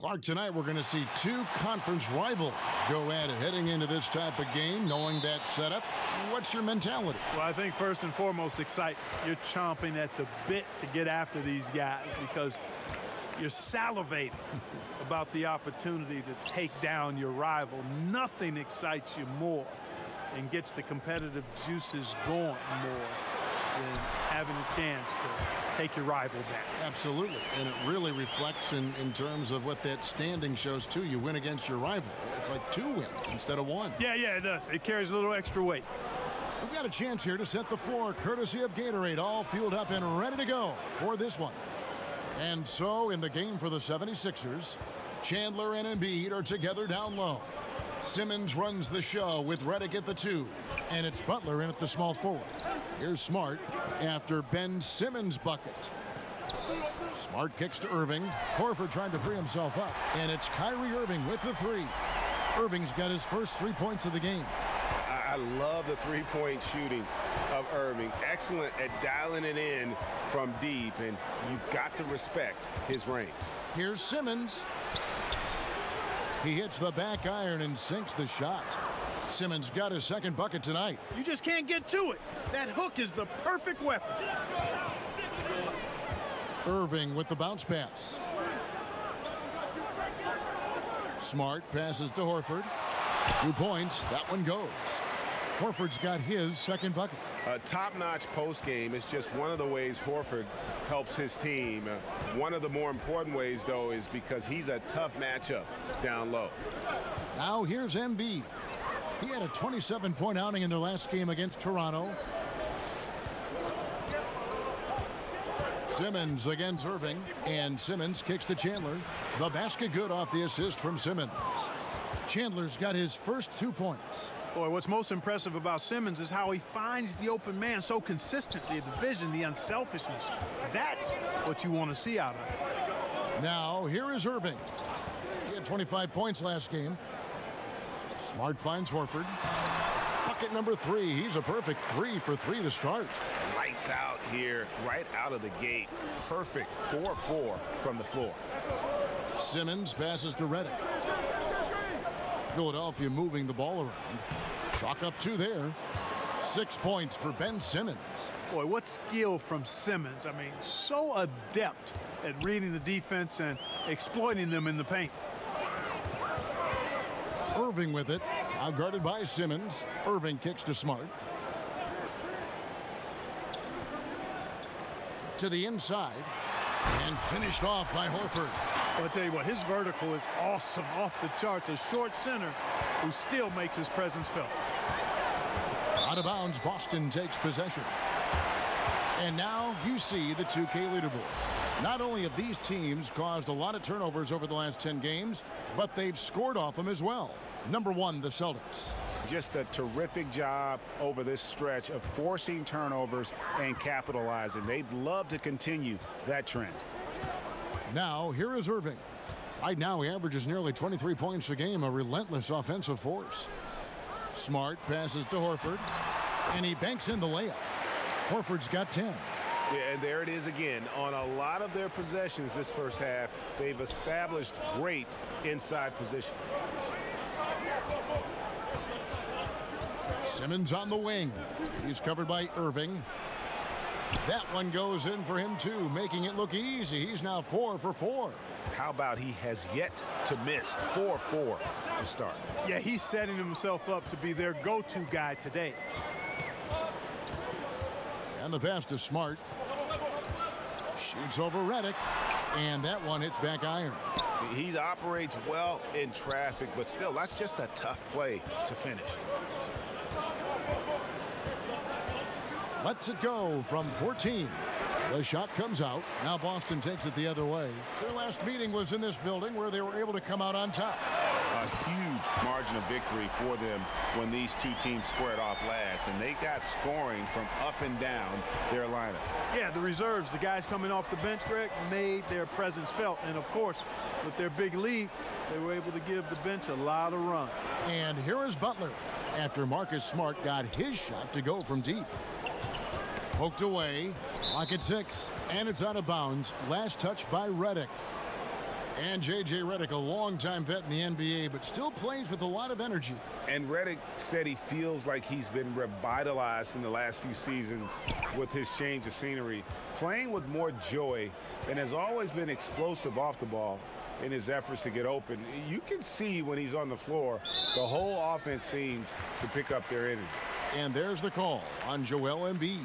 Clark, tonight we're going to see two conference rivals go at it heading into this type of game, knowing that setup. What's your mentality? Well, I think first and foremost, excitement. You're chomping at the bit to get after these guys because you're salivating about the opportunity to take down your rival. Nothing excites you more and gets the competitive juices going more than having a chance to take your rival down. Absolutely, and it really reflects in terms of what that standing shows too. You win against your rival. It's like 2 wins instead of 1. Yeah, it does. It carries a little extra weight. We've got a chance here to set the floor, courtesy of Gatorade, all fueled up and ready to go for this one. And so, in the game for the 76ers, Chandler and Embiid are together down low. Simmons runs the show with Redick at the 2, and it's Butler in at the small forward. Here's Smart after Ben Simmons' bucket. Smart kicks to Irving. Horford trying to free himself up, and it's Kyrie Irving with the 3. Irving's got his first 3 points of the game. I love the three-point shooting of Irving. Excellent at dialing it in from deep, and you've got to respect his range. Here's Simmons. He hits the back iron and sinks the shot. Simmons got his second bucket tonight. You just can't get to it. That hook is the perfect weapon. Irving with the bounce pass. Smart passes to Horford. 2 points. That one goes. Horford's got his second bucket. A top-notch post game is just one of the ways Horford helps his team. One of the more important ways, though, is because he's a tough matchup down low. Now here's Embiid. He had a 27-point outing in their last game against Toronto. Simmons against Irving, and Simmons kicks to Chandler. The basket good off the assist from Simmons. Chandler's got his first 2 points. Boy, what's most impressive about Simmons is how he finds the open man so consistently, the vision, the unselfishness. That's what you want to see out of him. Now, here is Irving. He had 25 points last game. Smart finds Horford. Bucket number 3. He's a perfect 3 for 3 to start. Lights out here, right out of the gate. Perfect 4-4 from the floor. Simmons passes to Redick. Philadelphia moving the ball around. Chalk up 2 there. 6 points for Ben Simmons. Boy, what skill from Simmons. I mean, so adept at reading the defense and exploiting them in the paint. Irving with it. Now guarded by Simmons. Irving kicks to Smart. To the inside. And finished off by Horford. Well, I'll tell you what, his vertical is awesome, off the charts. A short center who still makes his presence felt. Out of bounds, Boston takes possession. And now you see the 2K leaderboard. Not only have these teams caused a lot of turnovers over the last 10 games, but they've scored off them as well. Number 1, the Celtics. Just a terrific job over this stretch of forcing turnovers and capitalizing. They'd love to continue that trend. Now, here is Irving. Right now, he averages nearly 23 points a game, a relentless offensive force. Smart passes to Horford, and he banks in the layup. Horford's got 10. Yeah, and there it is again. On a lot of their possessions this first half, they've established great inside position. Simmons on the wing. He's covered by Irving. That one goes in for him, too, making it look easy. He's now 4 for 4. How about he has yet to miss 4-4 to start? Yeah, he's setting himself up to be their go-to guy today. And the pass to Smart. Shoots over Redick. And that one hits back iron. He operates well in traffic, but still, that's just a tough play to finish. Lets it go from 14. The shot comes out. Now Boston takes it the other way. Their last meeting was in this building where they were able to come out on top. A huge margin of victory for them when these two teams squared off last, and they got scoring from up and down their lineup. Yeah, the reserves, the guys coming off the bench, Greg, made their presence felt. And, of course, with their big lead, they were able to give the bench a lot of run. And here is Butler after Marcus Smart got his shot to go from deep. Poked away, clock at 6, and it's out of bounds. Last touch by Redick. And J.J. Redick, a longtime vet in the NBA, but still plays with a lot of energy. And Redick said he feels like he's been revitalized in the last few seasons with his change of scenery, playing with more joy, and has always been explosive off the ball in his efforts to get open. You can see when he's on the floor, the whole offense seems to pick up their energy. And there's the call on Joel Embiid.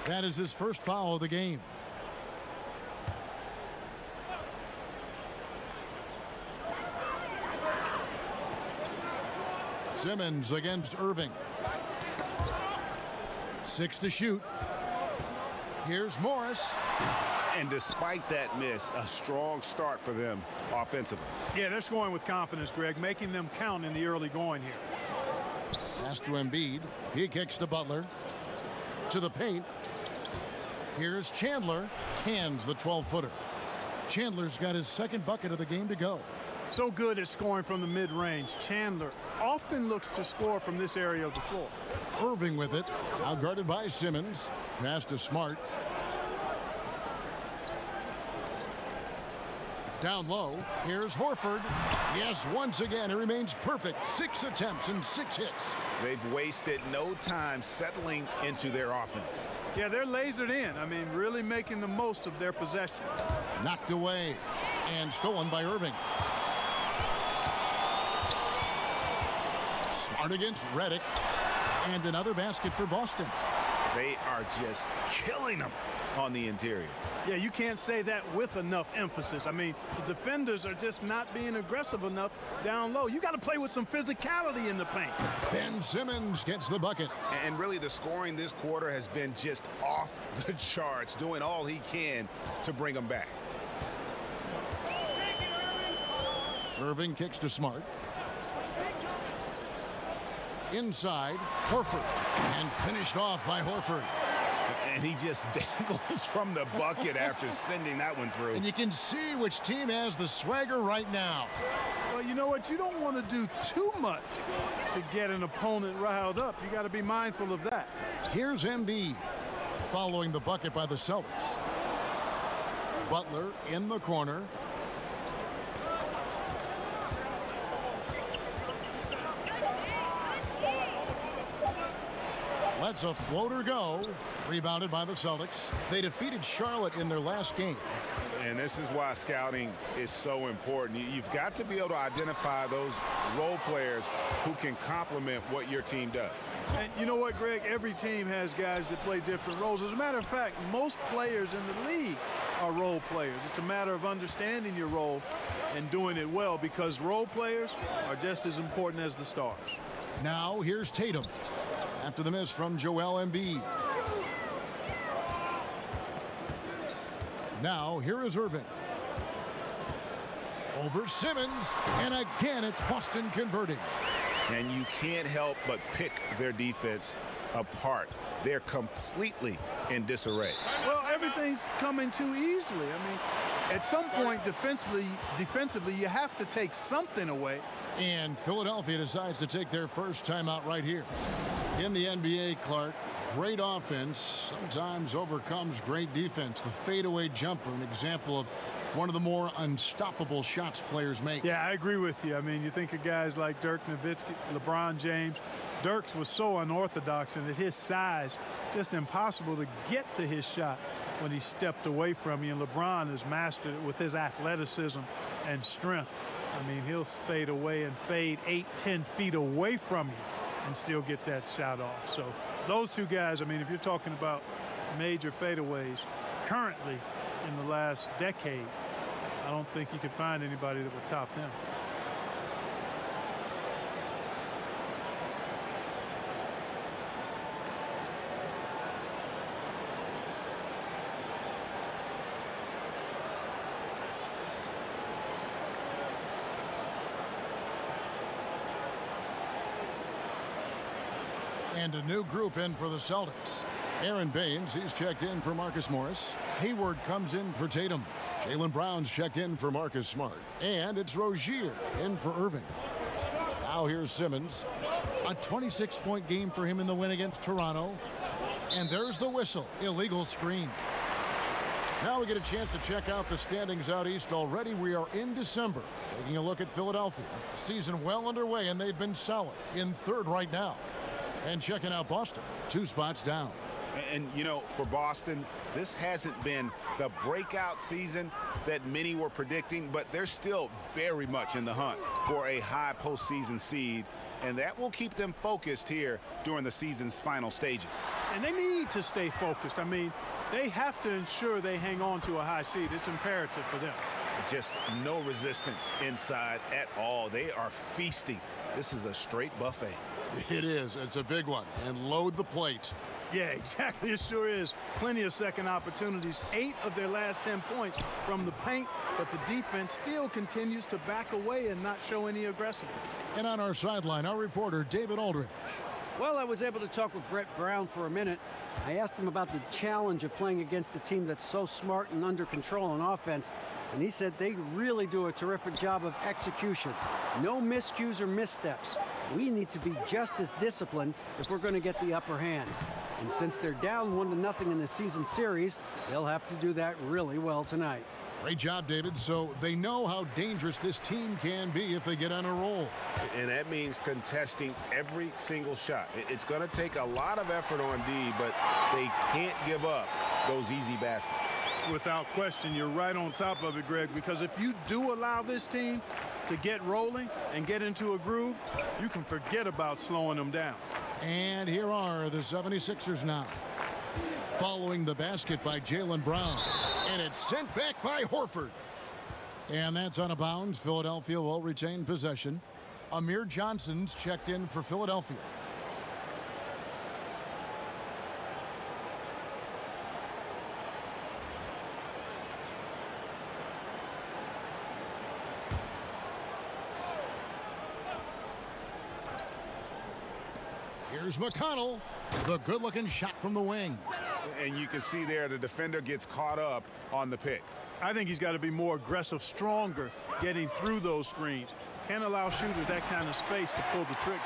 That is his first foul of the game. Simmons against Irving. 6 to shoot. Here's Morris. And despite that miss, a strong start for them offensively. Yeah, they're scoring with confidence, Greg, making them count in the early going here. Pass to Embiid. He kicks to Butler. To the paint. Here's Chandler. Cans the 12-footer. Chandler's got his second bucket of the game to go. So good at scoring from the mid-range. Chandler often looks to score from this area of the floor. Irving with it. Out guarded by Simmons. Pass to Smart. Down low. Here's Horford. Yes, once again, it remains perfect. 6 attempts and 6 hits. They've wasted no time settling into their offense. Yeah, they're lasered in. I mean, really making the most of their possession. Knocked away and stolen by Irving. Smart against Redick. And another basket for Boston. They are just killing them on the interior. Yeah, you can't say that with enough emphasis. I mean, the defenders are just not being aggressive enough down low. You got to play with some physicality in the paint. Ben Simmons gets the bucket. And really, the scoring this quarter has been just off the charts, doing all he can to bring them back. Irving kicks to Smart. Inside, Horford. And finished off by Horford. And he just dangles from the bucket after sending that one through. And you can see which team has the swagger right now. Well, you know what? You don't want to do too much to get an opponent riled up. You got to be mindful of that. Here's Embiid following the bucket by the Celtics. Butler in the corner. Lets a floater go. Rebounded by the Celtics. They defeated Charlotte in their last game. And this is why scouting is so important. You've got to be able to identify those role players who can complement what your team does. And you know what, Greg? Every team has guys that play different roles. As a matter of fact, most players in the league are role players. It's a matter of understanding your role and doing it well, because role players are just as important as the stars. Now here's Tatum after the miss from Joel Embiid. Now here is Irving. Over Simmons, and again it's Boston converting. And you can't help but pick their defense apart. They're completely in disarray. Well, everything's coming too easily. I mean, at some point defensively, you have to take something away. And Philadelphia decides to take their first timeout right here. In the NBA, Clark, great offense sometimes overcomes great defense. The fadeaway jumper, an example of one of the more unstoppable shots players make. Yeah, I agree with you. I mean, you think of guys like Dirk Nowitzki, LeBron James. Dirk's was so unorthodox, and at his size, just impossible to get to his shot when he stepped away from you. And LeBron has mastered it with his athleticism and strength. I mean, he'll fade away and fade 8-10 feet away from you and still get that shot off. So those two guys, I mean, if you're talking about major fadeaways currently in the last decade, I don't think you could find anybody that would top them. And a new group in for the Celtics. Aaron Baines, he's checked in for Marcus Morris. Hayward comes in for Tatum. Jaylen Brown's checked in for Marcus Smart. And it's Rozier in for Irving. Now here's Simmons. A 26-point game for him in the win against Toronto. And there's the whistle. Illegal screen. Now we get a chance to check out the standings out east. Already we are in December. Taking a look at Philadelphia. Season well underway, and they've been solid in third right now. And checking out Boston, 2 spots down. And, you know, for Boston, this hasn't been the breakout season that many were predicting, but they're still very much in the hunt for a high postseason seed, and that will keep them focused here during the season's final stages. And they need to stay focused. I mean, they have to ensure they hang on to a high seed. It's imperative for them. Just no resistance inside at all. They are feasting. This is a straight buffet. It is. It's a big one. And load the plate. Yeah, exactly. It sure is. Plenty of second opportunities. 8 of their last 10 points from the paint, but the defense still continues to back away and not show any aggressiveness. And on our sideline, our reporter, David Aldridge. Well, I was able to talk with Brett Brown for a minute. I asked him about the challenge of playing against a team that's so smart and under control on offense, and he said they really do a terrific job of execution. No miscues or missteps. We need to be just as disciplined if we're going to get the upper hand. And since they're down 1-0 in the season series, they'll have to do that really well tonight. Great job, David. So they know how dangerous this team can be if they get on a roll. And that means contesting every single shot. It's going to take a lot of effort on D, but they can't give up those easy baskets. Without question, you're right on top of it, Greg, because if you do allow this team to get rolling and get into a groove, you can forget about slowing them down. And here are the 76ers now. Following the basket by Jaylen Brown. And it's sent back by Horford. And that's out of bounds. Philadelphia will retain possession. Amir Johnson's checked in for Philadelphia. Here's McConnell. The good-looking shot from the wing. And you can see there the defender gets caught up on the pick. I think he's got to be more aggressive, stronger, getting through those screens. Can't allow shooters that kind of space to pull the trigger.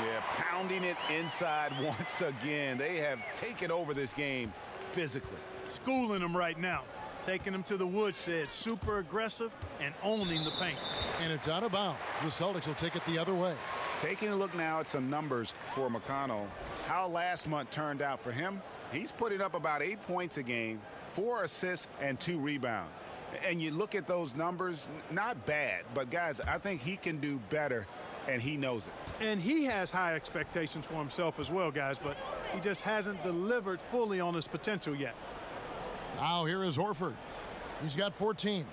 Yeah, pounding it inside once again. They have taken over this game physically. Schooling them right now. Taking them to the woodshed. Super aggressive and owning the paint. And it's out of bounds. The Celtics will take it the other way. Taking a look now at some numbers for McConnell. How last month turned out for him. He's putting up about 8 points a game, 4 assists, and 2 rebounds. And you look at those numbers, not bad. But, guys, I think he can do better, and he knows it. And he has high expectations for himself as well, guys, but he just hasn't delivered fully on his potential yet. Now here is Horford. He's got 14.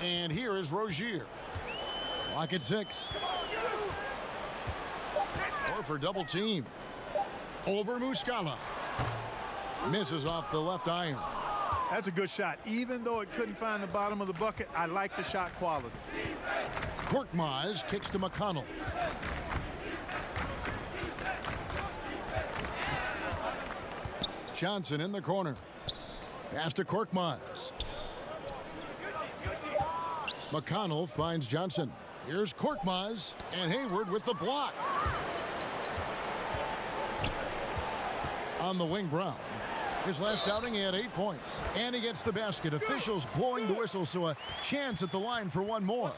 And here is Rozier. Clock at 6. Horford double team. Over Muscala. Misses off the left iron. That's a good shot. Even though it couldn't find the bottom of the bucket, I like the shot quality. Korkmaz kicks to McConnell. Johnson in the corner. Pass to Korkmaz. McConnell finds Johnson. Here's Korkmaz, and Hayward with the block. On the wing, Brown. His last outing, he had 8 points. And he gets the basket. Officials blowing the whistle, so a chance at the line for one more.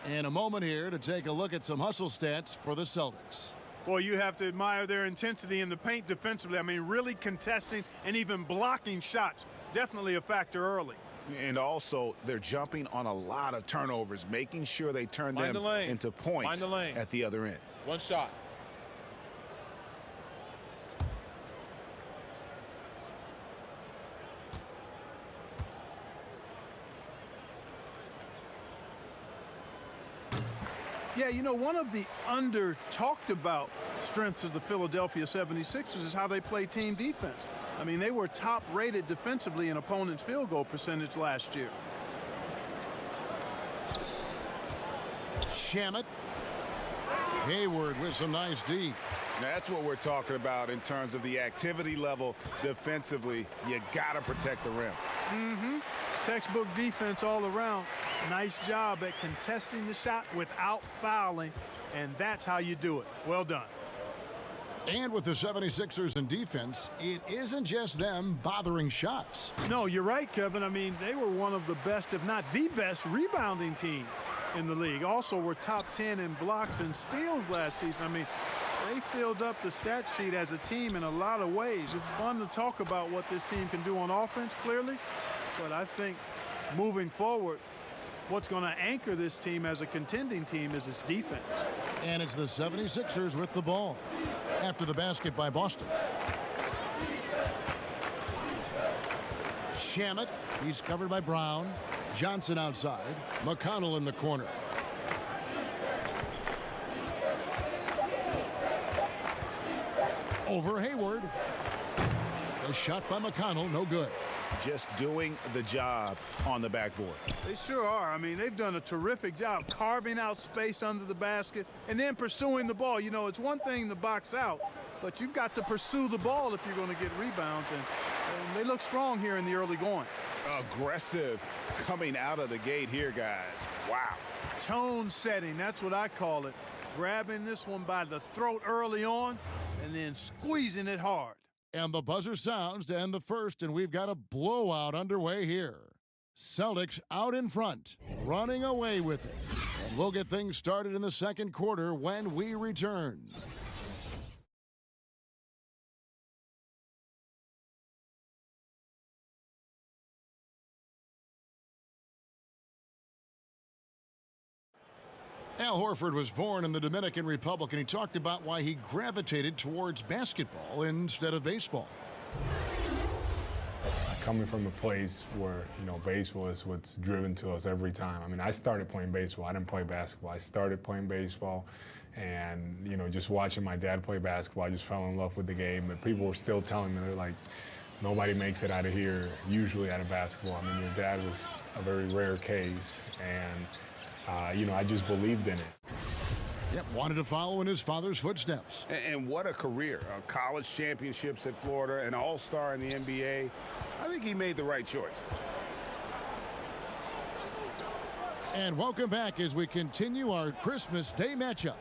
And a moment here to take a look at some hustle stats for the Celtics. Boy, you have to admire their intensity in the paint defensively. I mean, really contesting and even blocking shots. Definitely a factor early. And also, they're jumping on a lot of turnovers, making sure they turn them into points at the other end. One shot. Yeah, you know, one of the under-talked about strengths of the Philadelphia 76ers is how they play team defense. I mean, they were top-rated defensively in opponents' field goal percentage last year. Shamet. Hayward with some nice D. That's what we're talking about in terms of the activity level defensively. You got to protect the rim. Textbook defense all around. Nice job at contesting the shot without fouling, and that's how you do it. Well done. And with the 76ers in defense, it isn't just them bothering shots. No, you're right, Kevin. I mean, they were one of the best, if not the best, rebounding team in the league. Also, were top 10 in blocks and steals last season. I mean, they filled up the stat sheet as a team in a lot of ways. It's fun to talk about what this team can do on offense, clearly. But I think moving forward, what's going to anchor this team as a contending team is its defense. And it's the 76ers with the ball after the basket by Boston. Shamet, he's covered by Brown. Johnson outside. McConnell in the corner. Over Hayward. The shot by McConnell, no good. Just doing the job on the backboard. They sure are. I mean, they've done a terrific job carving out space under the basket and then pursuing the ball. You know, it's one thing to box out, but you've got to pursue the ball if you're going to get rebounds. And they look strong here in the early going. Aggressive coming out of the gate here, guys. Wow. Tone setting, that's what I call it. Grabbing this one by the throat early on and then squeezing it hard. And the buzzer sounds to end the first, and we've got a blowout underway here. Celtics out in front, running away with it. And we'll get things started in the second quarter when we return. Al Horford was born in the Dominican Republic, and he talked about why he gravitated towards basketball instead of baseball. Coming from a place where, baseball is what's driven to us every time. I mean, I started playing baseball. I didn't play basketball. I started playing baseball, and, just watching my dad play basketball, I just fell in love with the game. But people were still telling me, they're like, nobody makes it out of here, usually out of basketball. I mean, your dad was a very rare case, and I just believed in it. Yep, wanted to follow in his father's footsteps. And what a career. College championships at Florida, an all-star in the NBA. I think he made the right choice. And welcome back as we continue our Christmas Day matchup.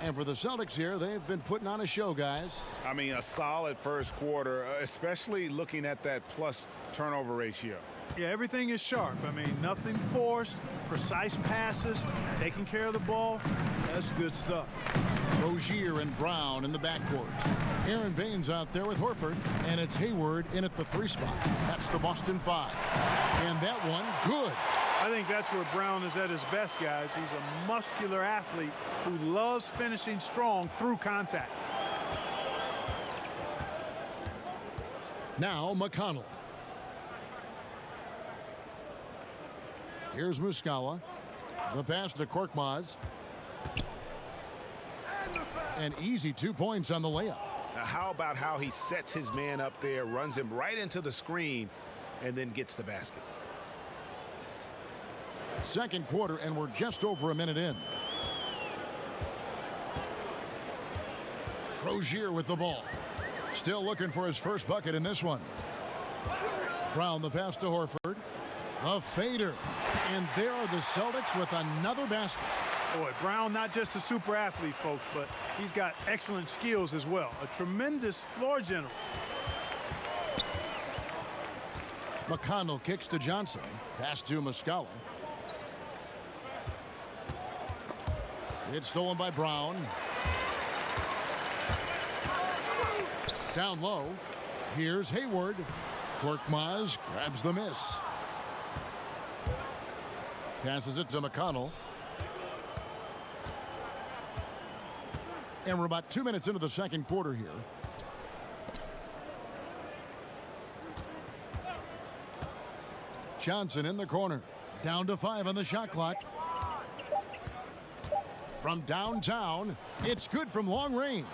And for the Celtics here, they've been putting on a show, guys. I mean, a solid first quarter, especially looking at that plus turnover ratio. Yeah, everything is sharp. I mean, nothing forced, precise passes, taking care of the ball. That's good stuff. Rozier and Brown in the backcourt. Aaron Baines out there with Horford, and it's Hayward in at the 3 spot. That's the Boston 5. And that one, good. I think that's where Brown is at his best, guys. He's a muscular athlete who loves finishing strong through contact. Now McConnell. Here's Muscala. The pass to Korkmaz. An easy 2 points on the layup. Now, how about how he sets his man up there, runs him right into the screen, and then gets the basket. Second quarter, and we're just over a minute in. Rozier with the ball. Still looking for his first bucket in this one. Brown the pass to Horford. A fader. And there are the Celtics with another basket. Boy, Brown not just a super athlete, folks, but he's got excellent skills as well. A tremendous floor general. McConnell kicks to Johnson. Pass to Muscala. It's stolen by Brown. Down low. Here's Hayward. Korkmaz grabs the miss. Passes it to McConnell. And we're about 2 minutes into the second quarter here. Johnson in the corner. Down to 5 on the shot clock. From downtown, it's good from long range.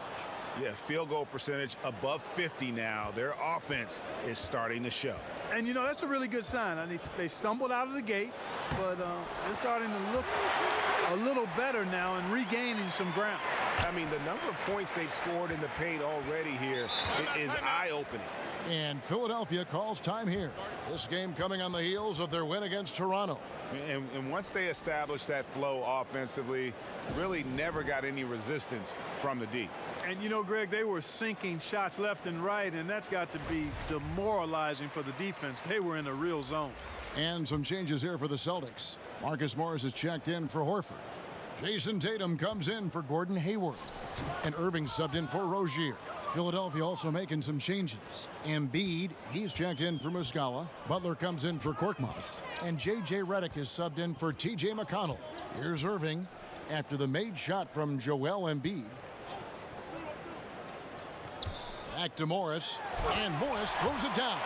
Yeah, field goal percentage above 50 now. Their offense is starting to show. And, that's a really good sign. I mean, they stumbled out of the gate, but they're starting to look a little better now and regaining some ground. I mean, the number of points they've scored in the paint already here is eye-opening. And Philadelphia calls time here. This game coming on the heels of their win against Toronto. And once they established that flow offensively, really never got any resistance from the D. And you know, Greg, they were sinking shots left and right, and that's got to be demoralizing for the defense. They were in a real zone. And some changes here for the Celtics. Marcus Morris is checked in for Horford. Jason Tatum comes in for Gordon Hayward. And Irving subbed in for Rozier. Philadelphia also making some changes. Embiid, he's checked in for Muscala. Butler comes in for Korkmaz. And J.J. Redick is subbed in for T.J. McConnell. Here's Irving after the made shot from Joel Embiid. Back to Morris. And Morris throws it down.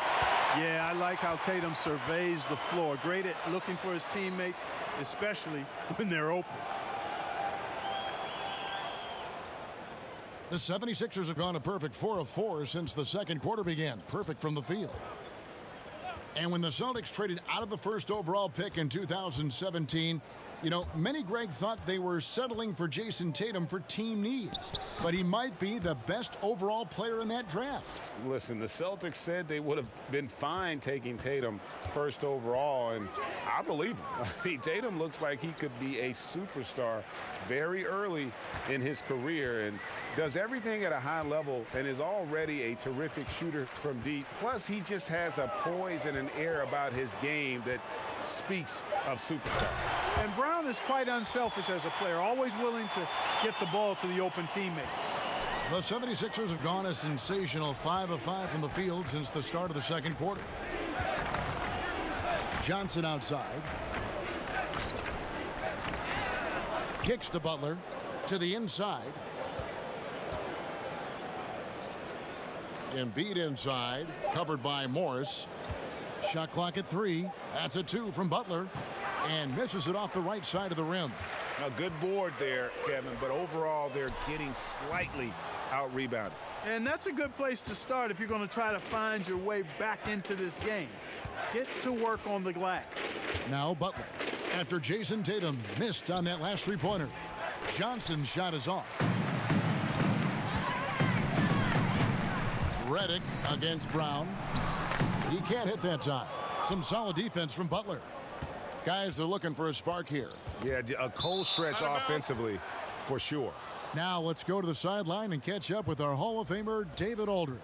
Yeah, I like how Tatum surveys the floor. Great at looking for his teammates, especially when they're open. The 76ers have gone a perfect 4 of 4 since the second quarter began. Perfect from the field. And when the Celtics traded out of the first overall pick in 2017, you know, many, Greg, thought they were settling for Jason Tatum for team needs. But he might be the best overall player in that draft. Listen, the Celtics said they would have been fine taking Tatum first overall, and I believe him. I mean, Tatum looks like he could be a superstar very early in his career and does everything at a high level and is already a terrific shooter from deep. Plus, he just has a poise and an air about his game that speaks of superstar. And Brown is quite unselfish as a player, always willing to get the ball to the open teammate. The 76ers have gone a sensational 5 of 5 from the field since the start of the second quarter. Johnson outside. Kicks to Butler. To the inside. Embiid inside. Covered by Morris. Shot clock at 3. That's a 2 from Butler. And misses it off the right side of the rim. A good board there, Kevin, but overall they're getting slightly out-rebounded. And that's a good place to start if you're going to try to find your way back into this game. Get to work on the glass. Now Butler. After Jason Tatum missed on that last three-pointer. Johnson's shot is off. Redick against Brown. He can't hit that time. Some solid defense from Butler. Guys are looking for a spark here. Yeah, a cold stretch offensively for sure. Now let's go to the sideline and catch up with our Hall of Famer, David Aldridge.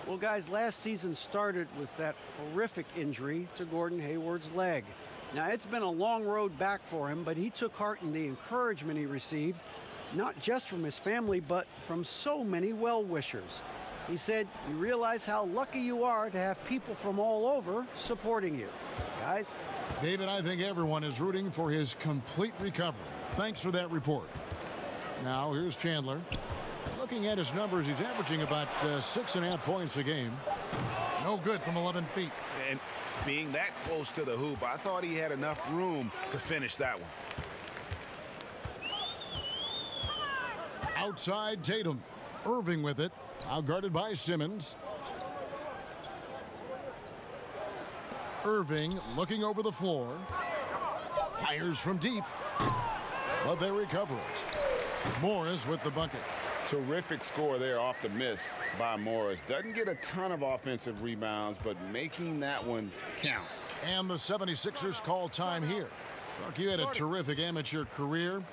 Well, guys, last season started with that horrific injury to Gordon Hayward's leg. Now, it's been a long road back for him, but he took heart in the encouragement he received, not just from his family, but from so many well-wishers. He said, "You realize how lucky you are to have people from all over supporting you." Guys? David, I think everyone is rooting for his complete recovery. Thanks for that report. Now, here's Chandler. Looking at his numbers, he's averaging about 6.5 points a game. No good from 11 feet. And being that close to the hoop, I thought he had enough room to finish that one. Outside Tatum. Irving with it. Outguarded by Simmons. Irving looking over the floor. Fires from deep. But they recover it. Morris with the bucket. Terrific score there off the miss by Morris. Doesn't get a ton of offensive rebounds, but making that one count. And the 76ers call time here. Clark, you had a terrific amateur career.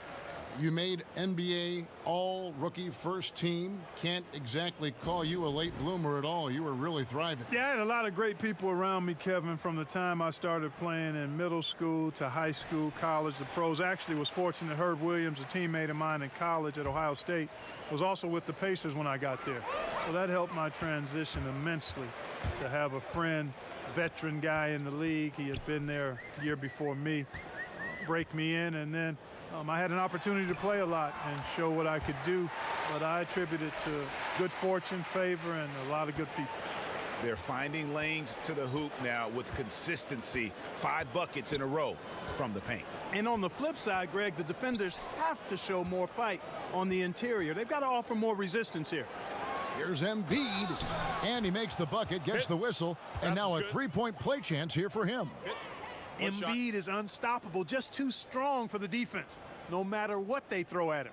You made NBA all-rookie first team. Can't exactly call you a late bloomer at all. You were really thriving. Yeah, I had a lot of great people around me, Kevin, from the time I started playing in middle school to high school, college, the pros. Actually was fortunate Herb Williams, a teammate of mine in college at Ohio State, was also with the Pacers when I got there. So that helped my transition immensely to have a friend, veteran guy in the league. He had been there a year before me, break me in, and then I had an opportunity to play a lot and show what I could do, but I attribute it to good fortune, favor, and a lot of good people. They're finding lanes to the hoop now with consistency. 5 buckets in a row from the paint. And on the flip side, Greg, the defenders have to show more fight on the interior. They've got to offer more resistance here. Here's Embiid, and he makes the bucket, gets the whistle, and now a three-point play chance here for him. Embiid is unstoppable, just too strong for the defense, no matter what they throw at him.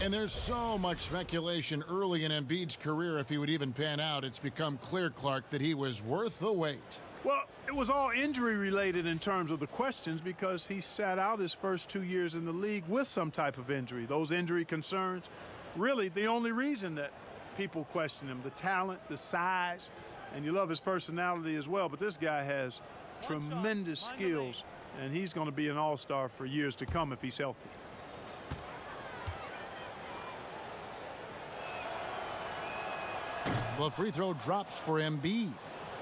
And there's so much speculation early in Embiid's career if he would even pan out. It's become clear, Clark, that he was worth the wait. Well, it was all injury related in terms of the questions because he sat out his first 2 years in the league with some type of injury. Those injury concerns, really the only reason that people question him. The talent, the size, and you love his personality as well. But this guy has tremendous skills, and he's going to be an all-star for years to come if he's healthy. The free throw drops for Embiid.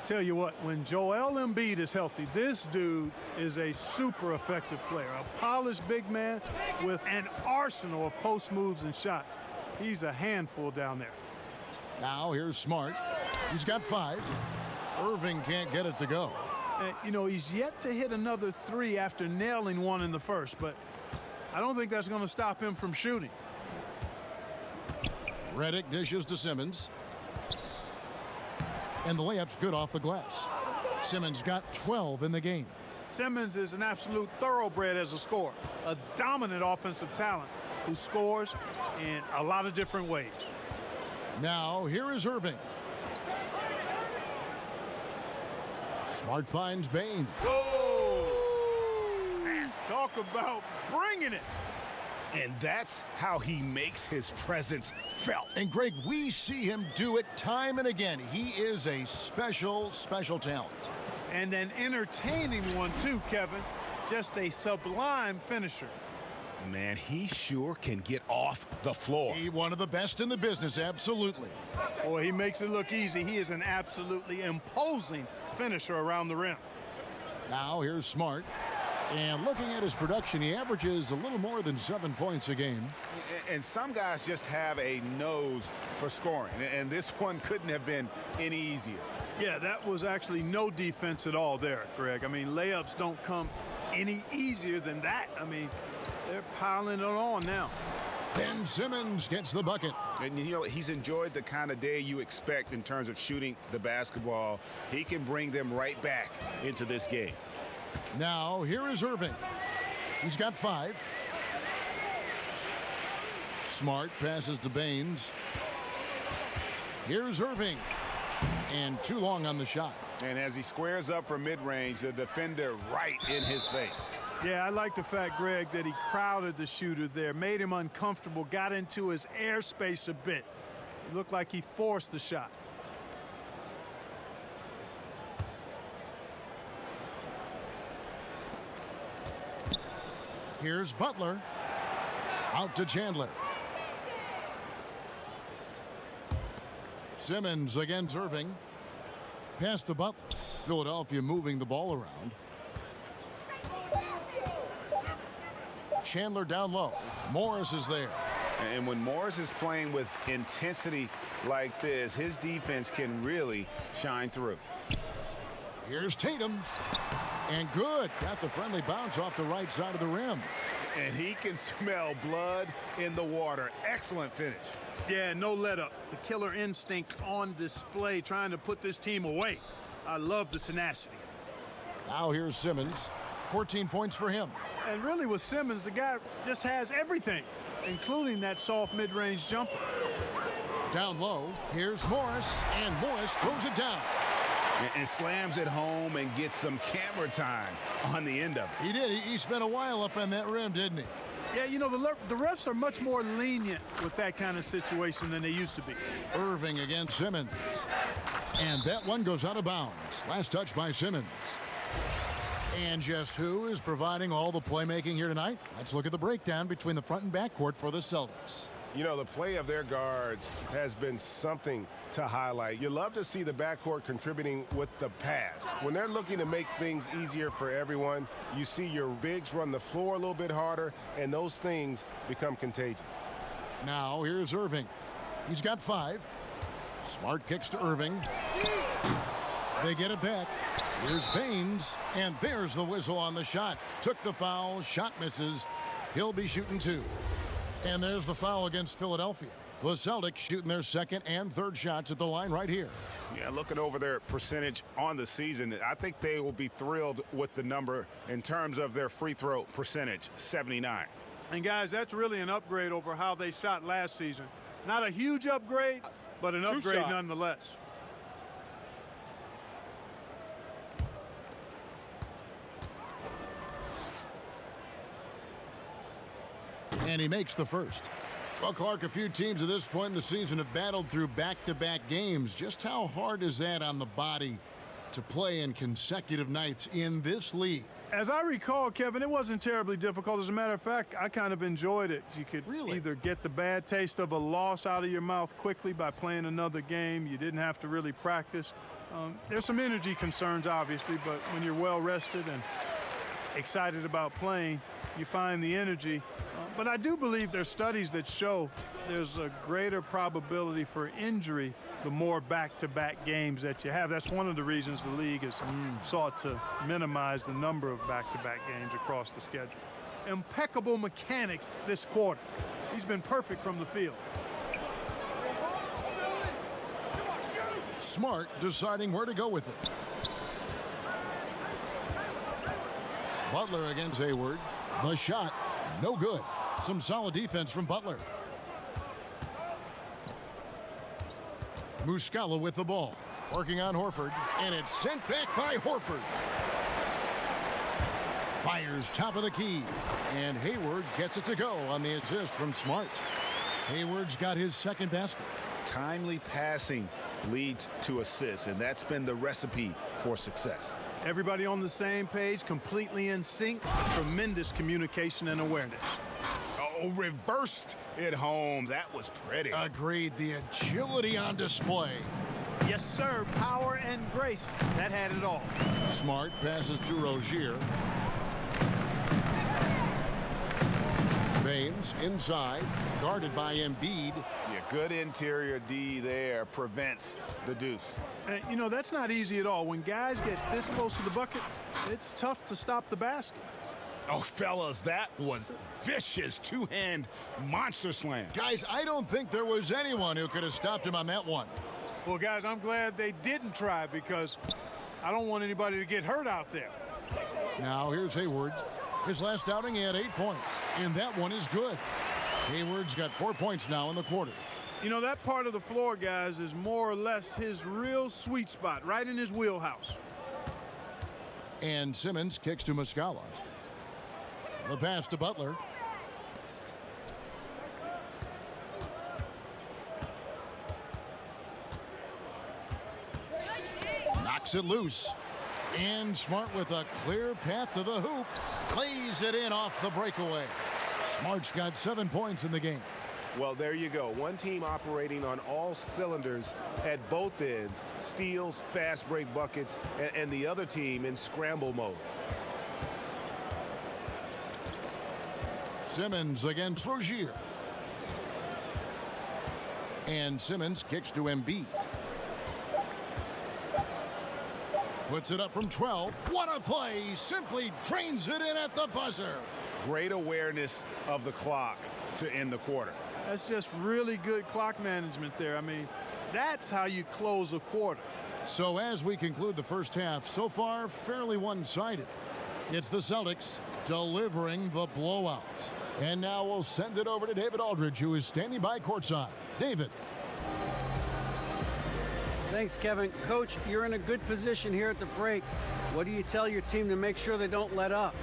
Tell you what, when Joel Embiid is healthy, this dude is a super effective player. A polished big man with an arsenal of post moves and shots. He's a handful down there. Now here's Smart. He's got 5. Irving can't get it to go. And, you know, he's yet to hit another 3 after nailing one in the first, but I don't think that's going to stop him from shooting. Redick dishes to Simmons. And the layup's good off the glass. Simmons got 12 in the game. Simmons is an absolute thoroughbred as a scorer, a dominant offensive talent who scores in a lot of different ways. Now, here is Irving. Smart finds Bain. Oh! Talk about bringing it. And that's how he makes his presence felt. And Greg, we see him do it time and again. He is a special, special talent. And an entertaining one too, Kevin. Just a sublime finisher. Man, he sure can get off the floor. He one of the best in the business, absolutely. Boy, he makes it look easy. He is an absolutely imposing finisher around the rim. Now here's Smart. And looking at his production, he averages a little more than 7 points a game. And some guys just have a nose for scoring. And this one couldn't have been any easier. Yeah, that was actually no defense at all there, Greg. I mean, layups don't come any easier than that. I mean, they're piling it on now. Ben Simmons gets the bucket. And, you know, he's enjoyed the kind of day you expect in terms of shooting the basketball. He can bring them right back into this game. Now, here is Irving. He's got 5. Smart passes to Baines. Here's Irving. And too long on the shot. And as he squares up for mid-range, the defender right in his face. Yeah, I like the fact, Greg, that he crowded the shooter there, made him uncomfortable, got into his airspace a bit. It looked like he forced the shot. Here's Butler. Out to Chandler. Simmons against Irving. Pass to Butler. Philadelphia moving the ball around. Chandler down low. Morris is there. And when Morris is playing with intensity like this, his defense can really shine through. Here's Tatum. And good. Got the friendly bounce off the right side of the rim. And he can smell blood in the water. Excellent finish. Yeah, no let up. The killer instinct on display, trying to put this team away. I love the tenacity. Now here's Simmons. 14 points for him. And really with Simmons, the guy just has everything, including that soft mid-range jumper. Down low, here's Morris, and Morris throws it down. And slams it home and gets some camera time on the end of it. He did. He spent a while up on that rim, didn't he? Yeah, you know, the refs are much more lenient with that kind of situation than they used to be. Irving against Simmons. And that one goes out of bounds. Last touch by Simmons. And just who is providing all the playmaking here tonight? Let's look at the breakdown between the front and back court for the Celtics. You know, the play of their guards has been something to highlight. You love to see the backcourt contributing with the pass. When they're looking to make things easier for everyone, you see your bigs run the floor a little bit harder, and those things become contagious. Now here's Irving. He's got 5. Smart kicks to Irving. They get it back. Here's Baines, and there's the whistle on the shot. Took the foul, shot misses. He'll be shooting 2. And there's the foul against Philadelphia. The Celtics shooting their second and third shots at the line right here. Yeah, looking over their percentage on the season, I think they will be thrilled with the number in terms of their free throw percentage, 79. And, guys, that's really an upgrade over how they shot last season. Not a huge upgrade, but an upgrade nonetheless. And he makes the first. Well, Clark, a few teams at this point in the season have battled through back-to-back games. Just how hard is that on the body to play in consecutive nights in this league? As I recall, Kevin, it wasn't terribly difficult. As a matter of fact, I kind of enjoyed it. You could either get the bad taste of a loss out of your mouth quickly by playing another game. You didn't have to really practice. There's some energy concerns, obviously, but when you're well-rested and excited about playing, you find the energy. But I do believe there's studies that show there's a greater probability for injury the more back-to-back games that you have. That's one of the reasons the league has sought to minimize the number of back-to-back games across the schedule. Impeccable mechanics this quarter. He's been perfect from the field. Smart deciding where to go with it. Butler against Hayward. The shot, no good. Some solid defense from Butler. Muscala with the ball. Working on Horford. And it's sent back by Horford. Fires top of the key. And Hayward gets it to go on the assist from Smart. Hayward's got his second basket. Timely passing leads to assists, and that's been the recipe for success. Everybody on the same page, completely in sync. Tremendous communication and awareness. Oh, reversed it home. That was pretty. Agreed. The agility on display. Yes, sir. Power and grace. That had it all. Smart passes to Rozier. Baines inside, guarded by Embiid. Yeah, good interior D there prevents the deuce. You know, that's not easy at all. When guys get this close to the bucket, it's tough to stop the basket. Oh, fellas, that was vicious two-hand monster slam. Guys, I don't think there was anyone who could have stopped him on that one. Well, guys, I'm glad they didn't try because I don't want anybody to get hurt out there. Now here's Hayward. His last outing, he had 8 points, and that one is good. Hayward's got 4 points now in the quarter. You know, that part of the floor, guys, is more or less his real sweet spot, right in his wheelhouse. And Simmons kicks to Muscala. The pass to Butler. Knocks it loose. And Smart with a clear path to the hoop. Plays it in off the breakaway. Smart's got 7 points in the game. Well, there you go. One team operating on all cylinders at both ends. Steals, fast break buckets, and the other team in scramble mode. Simmons against Rozier. And Simmons kicks to Embiid. Puts it up from 12. What a play! Simply drains it in at the buzzer. Great awareness of the clock to end the quarter. That's just really good clock management there. I mean, that's how you close a quarter. So as we conclude the first half, so far fairly one-sided. It's the Celtics delivering the blowout. And now we'll send it over to David Aldridge, who is standing by courtside. David. Thanks, Kevin. Coach, you're in a good position here at the break. What do you tell your team to make sure they don't let up?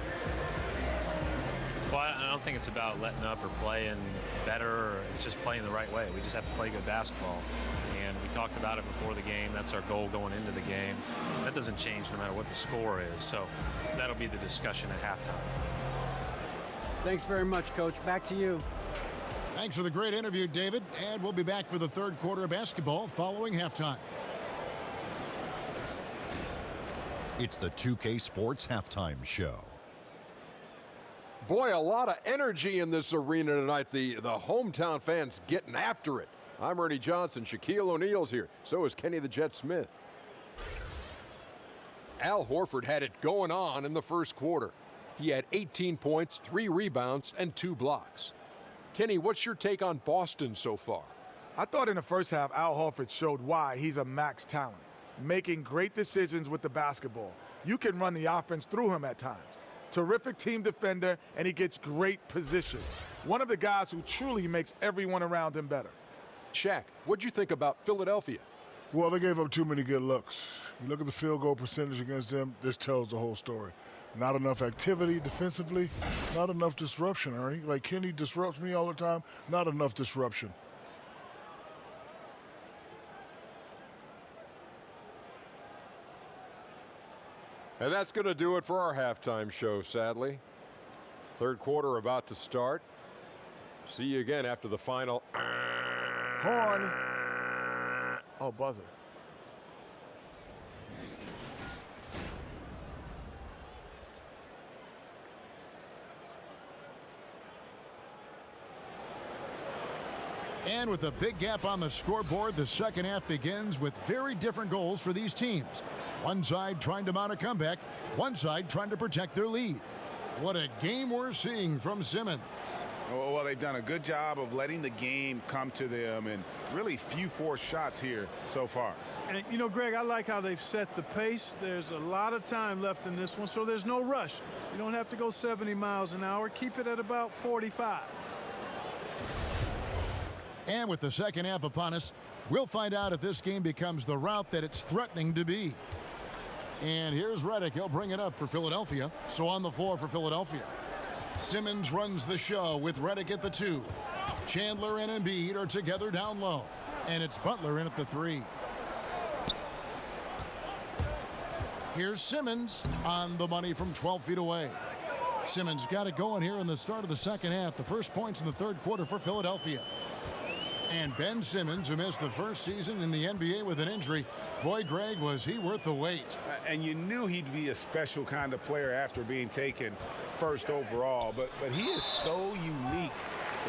Well, I don't think it's about letting up or playing better. Or it's just playing the right way. We just have to play good basketball. And we talked about it before the game. That's our goal going into the game. That doesn't change no matter what the score is. So that'll be the discussion at halftime. Thanks very much, Coach. Back to you. Thanks for the great interview, David. And we'll be back for the third quarter of basketball following halftime. It's the 2K Sports Halftime Show. Boy, a lot of energy in this arena tonight. The hometown fans getting after it. I'm Ernie Johnson. Shaquille O'Neal's here. So is Kenny the Jet Smith. Al Horford had it going on in the first quarter. He had 18 points, 3 rebounds, and 2 blocks. Kenny, what's your take on Boston so far? I thought in the first half, Al Horford showed why he's a max talent, making great decisions with the basketball. You can run the offense through him at times. Terrific team defender, and he gets great position. One of the guys who truly makes everyone around him better. Shaq, what'd you think about Philadelphia? Well, they gave up too many good looks. You look at the field goal percentage against them, this tells the whole story. Not enough activity defensively, not enough disruption, Ernie. Like Kenny disrupts me all the time, not enough disruption. And that's going to do it for our halftime show, sadly. Third quarter about to start. See you again after the final. Horn. Oh, buzzer. And with a big gap on the scoreboard, the second half begins with very different goals for these teams. One side trying to mount a comeback, one side trying to protect their lead. What a game we're seeing from Simmons. Well, they've done a good job of letting the game come to them, and really few forced shots here so far. And, you know, Greg, I like how they've set the pace. There's a lot of time left in this one, so there's no rush. You don't have to go 70 miles an hour. Keep it at about 45. And with the second half upon us, we'll find out if this game becomes the rout that it's threatening to be. And here's Redick. He'll bring it up for Philadelphia. So on the floor for Philadelphia, Simmons runs the show with Redick at the 2. Chandler and Embiid are together down low. And it's Butler in at the 3. Here's Simmons on the money from 12 feet away. Simmons got it going here in the start of the second half. The first points in the third quarter for Philadelphia. And Ben Simmons, who missed the first season in the NBA with an injury, boy, Greg, was he worth the wait. And you knew he'd be a special kind of player after being taken first overall, but he is so unique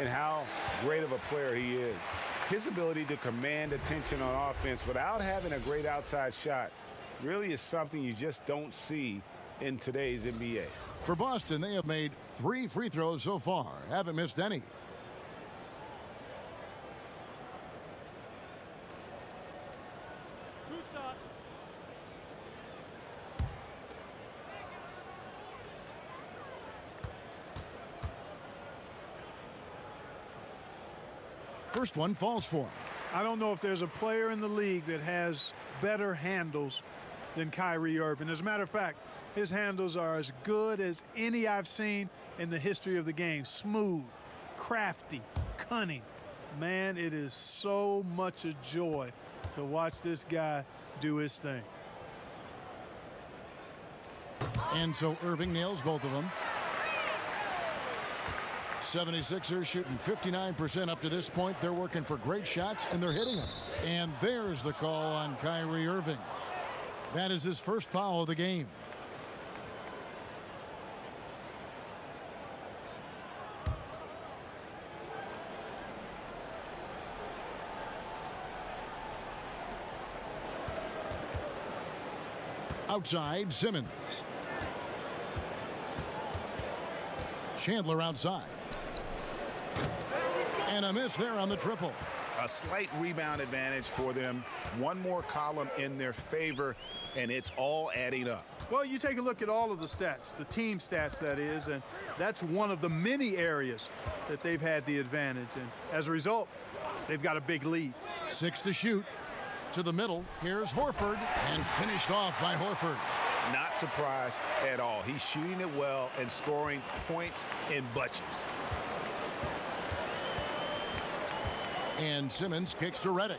in how great of a player he is. His ability to command attention on offense without having a great outside shot really is something you just don't see in today's NBA. For Boston, they have made 3 free throws so far, haven't missed any. First one falls for him. I don't know if there's a player in the league that has better handles than Kyrie Irving. As a matter of fact, his handles are as good as any I've seen in the history of the game. Smooth, crafty, cunning. Man, it is so much a joy to watch this guy do his thing. And so Irving nails both of them. 76ers shooting 59% up to this point. They're working for great shots, and they're hitting them. And there's the call on Kyrie Irving. That is his first foul of the game. Outside, Simmons. Chandler outside. And a miss there on the triple. A slight rebound advantage for them. One more column in their favor, and it's all adding up. Well, you take a look at all of the stats, the team stats, that is, and that's one of the many areas that they've had the advantage. And as a result, they've got a big lead. 6 to shoot. To the middle. Here's Horford. And finished off by Horford. Not surprised at all. He's shooting it well and scoring points in bunches. And Simmons kicks to Redick.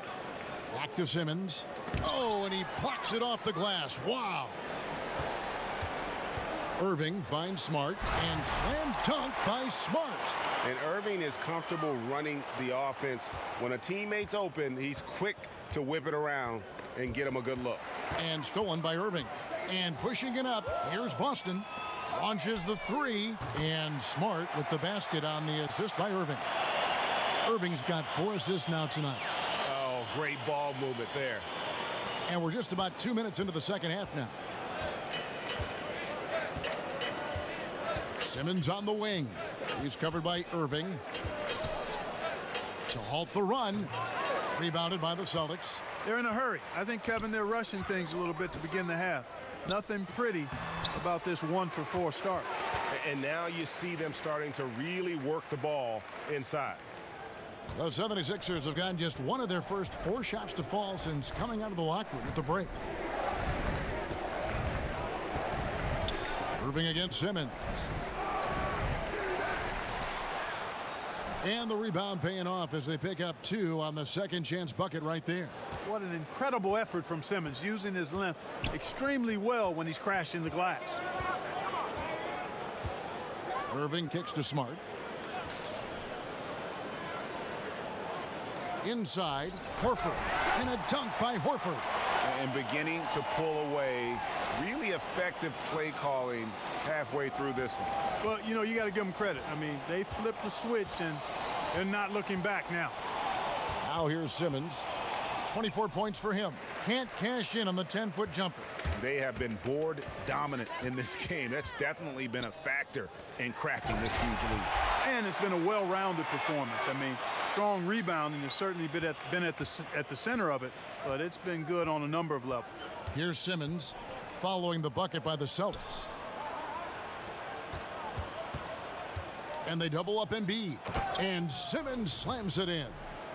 Back to Simmons. Oh, and he plucks it off the glass. Wow. Irving finds Smart and slam dunk by Smart. And Irving is comfortable running the offense. When a teammate's open, he's quick to whip it around and get him a good look. And stolen by Irving. And pushing it up, here's Boston. Launches the 3, and Smart with the basket on the assist by Irving. Irving's got 4 assists now tonight. Oh, great ball movement there. And we're just about 2 minutes into the second half now. Simmons on the wing. He's covered by Irving. To halt the run. Rebounded by the Celtics. They're in a hurry. I think, Kevin, they're rushing things a little bit to begin the half. Nothing pretty about this 1-for-4 start. And now you see them starting to really work the ball inside. The 76ers have gotten just one of their first 4 shots to fall since coming out of the locker room at the break. Irving against Simmons. And the rebound paying off as they pick up 2 on the second chance bucket right there. What an incredible effort from Simmons, using his length extremely well when he's crashing the glass. Irving kicks to Smart. Inside, Horford. And a dunk by Horford. And beginning to pull away. Really effective play calling halfway through this one. Well, you know, you got to give them credit. I mean, they flipped the switch, and they're not looking back now. Now here's Simmons. 24 points for him. Can't cash in on the 10-foot jumper. They have been board dominant in this game. That's definitely been a factor in crafting this huge lead. And it's been a well-rounded performance. I mean, strong rebounding has certainly been at the center of it, but it's been good on a number of levels. Here's Simmons following the bucket by the Celtics. And they double up Embiid. And Simmons slams it in.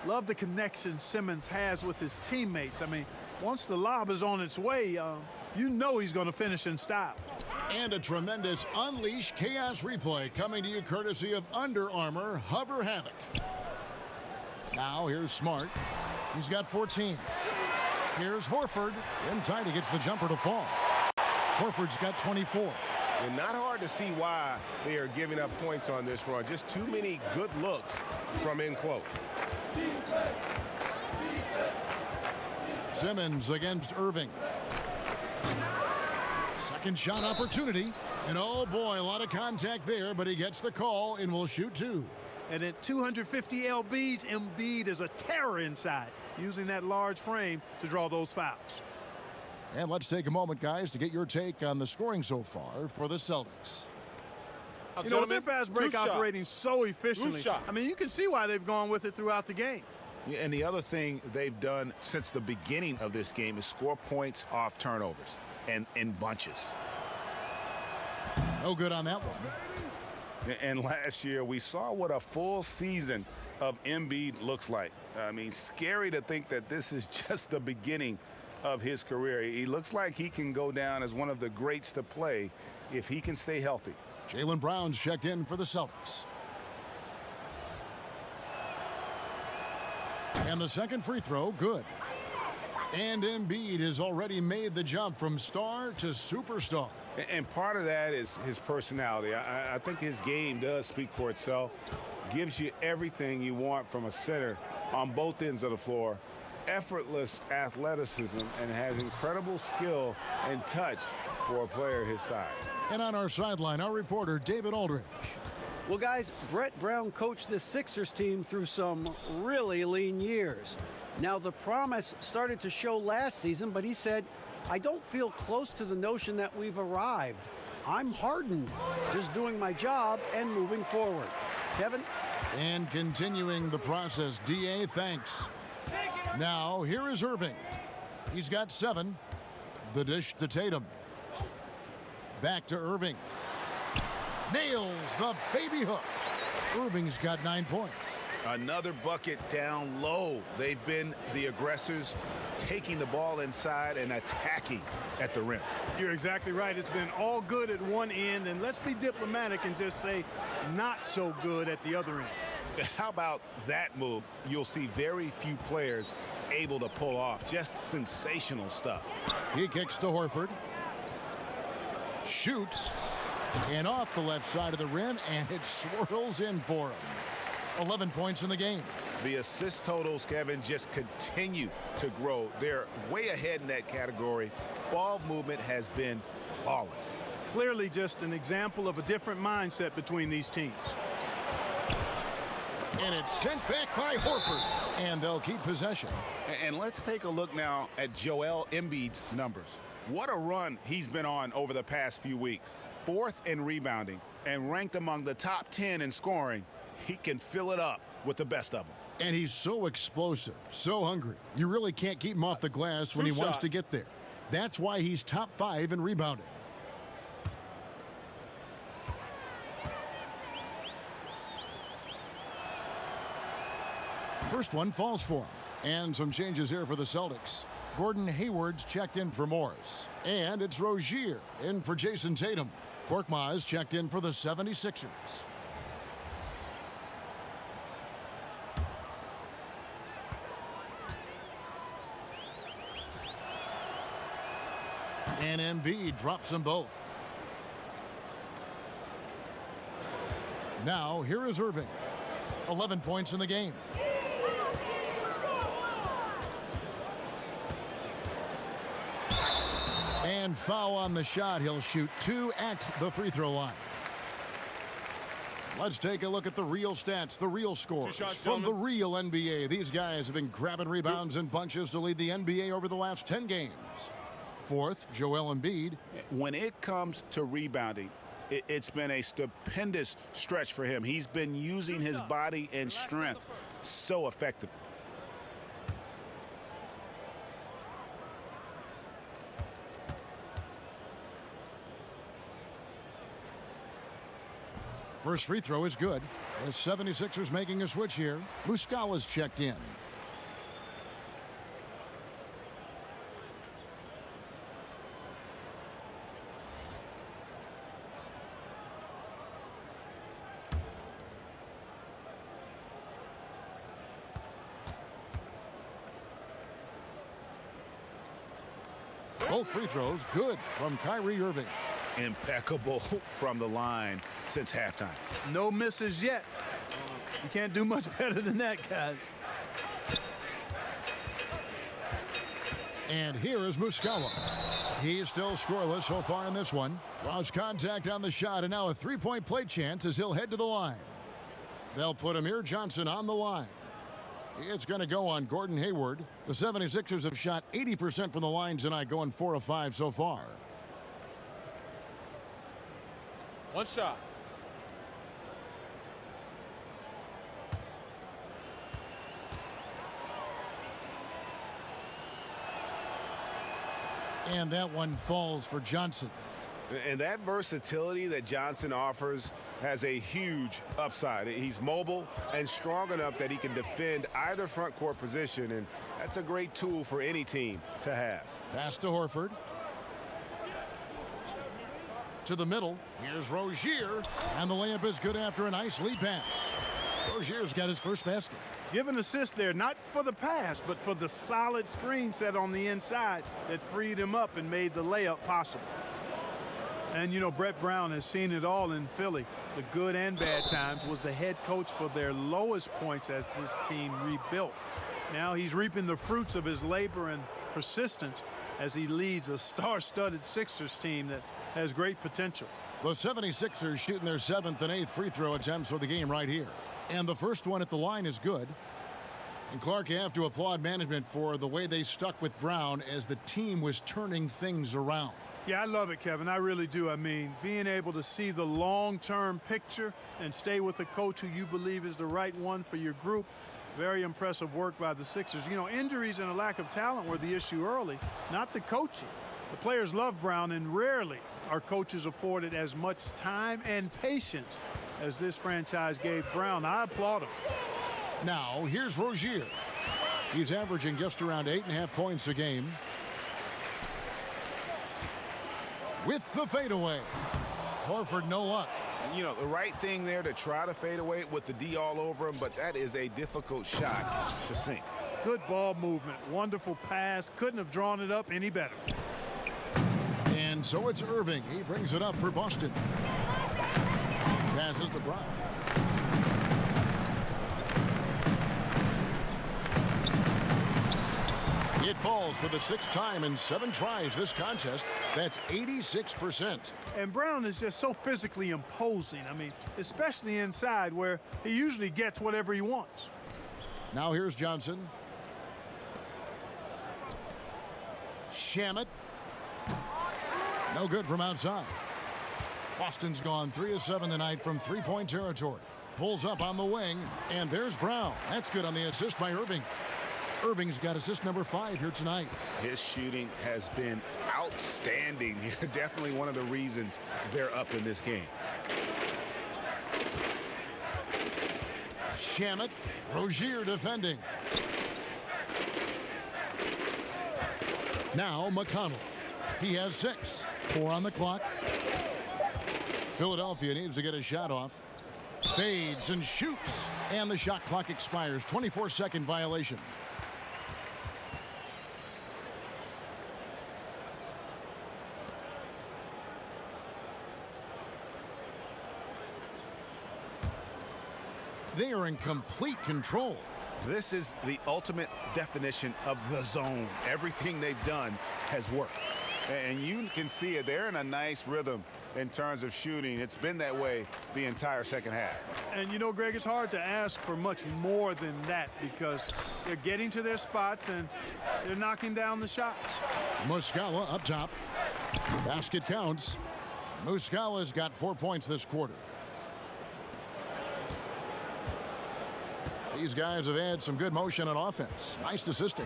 Love the connection Simmons has with his teammates. I mean, once the lob is on its way, you know he's going to finish in style. And a tremendous Unleash Chaos replay coming to you courtesy of Under Armour Hover Havoc. Now here's Smart. He's got 14. Here's Horford. Inside, he gets the jumper to fall. Horford's got 24. And not hard to see why they are giving up points on this run. Just too many good looks from in close. Simmons against Irving. Second shot opportunity. And oh boy, a lot of contact there, but he gets the call and will shoot 2. And at 250 lbs, Embiid is a terror inside, using that large frame to draw those fouls. And let's take a moment, guys, to get your take on the scoring so far for the Celtics. You know, with their fast break operating so efficiently, I mean, you can see why they've gone with it throughout the game. Yeah, and the other thing they've done since the beginning of this game is score points off turnovers and in bunches. No good on that one. And last year, we saw what a full season of Embiid looks like. I mean, scary to think that this is just the beginning of his career. He looks like he can go down as one of the greats to play if he can stay healthy. Jaylen Brown's checked in for the Celtics. And the second free throw, good. And Embiid has already made the jump from star to superstar. And part of that is his personality. I think his game does speak for itself. Gives you everything you want from a center on both ends of the floor. Effortless athleticism and has incredible skill and touch for a player his size. And on our sideline, our reporter, David Aldridge. Well, guys, Brett Brown coached this Sixers team through some really lean years. Now, the promise started to show last season, but he said, I don't feel close to the notion that we've arrived. I'm hardened, just doing my job and moving forward. Kevin? And continuing the process, D.A., thanks. Now, here is Irving. He's got 7. The dish to Tatum. Back to Irving. Nails the baby hook. Irving's got 9 points. Another bucket down low. They've been the aggressors, taking the ball inside and attacking at the rim. You're exactly right. It's been all good at one end, and let's be diplomatic and just say not so good at the other end. How about that move? You'll see very few players able to pull off. Just sensational stuff. He kicks to Horford. Shoots. And off the left side of the rim, and it swirls in for him. 11 points in the game. The assist totals, Kevin, just continue to grow. They're way ahead in that category. Ball movement has been flawless. Clearly just an example of a different mindset between these teams. And it's sent back by Horford. And they'll keep possession. And let's take a look now at Joel Embiid's numbers. What a run he's been on over the past few weeks. 4th in rebounding and ranked among the top 10 in scoring. He can fill it up with the best of them. And he's so explosive, so hungry. You really can't keep him off the glass when he wants to get there. That's why he's top 5 in rebounding. First one falls for him. And some changes here for the Celtics. Gordon Hayward's checked in for Morris. And it's Rozier in for Jason Tatum. Korkmaz checked in for the 76ers. And Embiid drops them both. Now, here is Irving. 11 points in the game. And foul on the shot. He'll shoot 2 at the free throw line. Let's take a look at the real stats, the real scores from the real NBA. These guys have been grabbing rebounds in bunches to lead the NBA over the last 10 games. Fourth, Joel Embiid. When it comes to rebounding, it's been a stupendous stretch for him. He's been using his body and strength so effectively. First free throw is good. The 76ers making a switch here. Muscala's checked in. Both free throws good from Kyrie Irving. Impeccable from the line since halftime. No misses yet. You can't do much better than that, guys. And here is Muscala. He's still scoreless so far in this one. Draws contact on the shot, and now a three-point play chance as he'll head to the line. They'll put Amir Johnson on the line. It's going to go on Gordon Hayward. The 76ers have shot 80% from the line tonight, going 4 of 5 so far. One shot. And that one falls for Johnson. And that versatility that Johnson offers has a huge upside. He's mobile and strong enough that he can defend either front court position, and that's a great tool for any team to have. Pass to Horford. To the middle. Here's Rozier. And the layup is good after a nice lead pass. Rozier's got his first basket. Give an assist there, not for the pass, but for the solid screen set on the inside that freed him up and made the layup possible. And, you know, Brett Brown has seen it all in Philly. The good and bad times. Was the head coach for their lowest points as this team rebuilt. Now he's reaping the fruits of his labor and persistence as he leads a star-studded Sixers team that has great potential. The 76ers shooting their 7th and 8th free throw attempts for the game right here. And the first one at the line is good. And Clark, you have to applaud management for the way they stuck with Brown as the team was turning things around. Yeah, I love it, Kevin. I really do. I mean, being able to see the long-term picture and stay with a coach who you believe is the right one for your group. Very impressive work by the Sixers. You know, injuries and a lack of talent were the issue early, not the coaching. The players love Brown, and rarely are coaches afforded as much time and patience as this franchise gave Brown. I applaud him. Now, here's Rozier. He's averaging just around 8.5 points a game. With the fadeaway. Horford, no luck. You know, the right thing there to try to fade away with the D all over him, but that is a difficult shot to sink. Good ball movement. Wonderful pass. Couldn't have drawn it up any better. And so it's Irving. He brings it up for Boston. Passes to Brown. It falls for the 6th time in 7 tries this contest. That's 86%. And Brown is just so physically imposing. I mean, especially inside where he usually gets whatever he wants. Now here's Johnson. Shamet. No good from outside. Boston's gone 3 of 7 tonight from three-point territory. Pulls up on the wing, and there's Brown. That's good on the assist by Irving. Irving's got assist number 5 here tonight. His shooting has been outstanding here. Definitely one of the reasons they're up in this game. Shamet, Rozier defending. Now McConnell. He has 6. 4 on the clock. Philadelphia needs to get a shot off. Fades and shoots. And the shot clock expires. 24-second violation. They are in complete control. This is the ultimate definition of the zone. Everything they've done has worked. And you can see it. They're in a nice rhythm in terms of shooting. It's been that way the entire second half. And you know, Greg, it's hard to ask for much more than that because they're getting to their spots and they're knocking down the shots. Muscala up top. Basket counts. Muscala's got 4 points this quarter. These guys have had some good motion on offense. Nice statistic.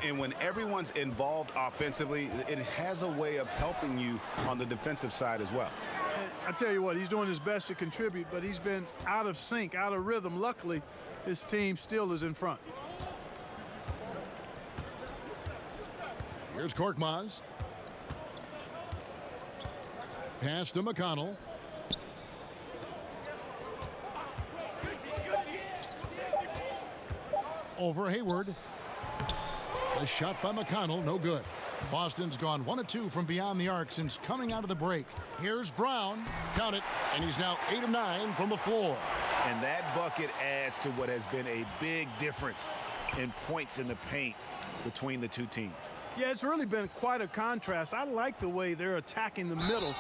And when everyone's involved offensively, it has a way of helping you on the defensive side as well. And I tell you what, he's doing his best to contribute, but he's been out of sync, out of rhythm. Luckily, his team still is in front. Here's Korkmaz. Pass to McConnell. Over Hayward. A shot by McConnell, no good. Boston's gone 1 of 2 from beyond the arc since coming out of the break. Here's Brown. Count it. And he's now 8 of 9 from the floor. And that bucket adds to what has been a big difference in points in the paint between the two teams. Yeah, it's really been quite a contrast. I like the way they're attacking the middle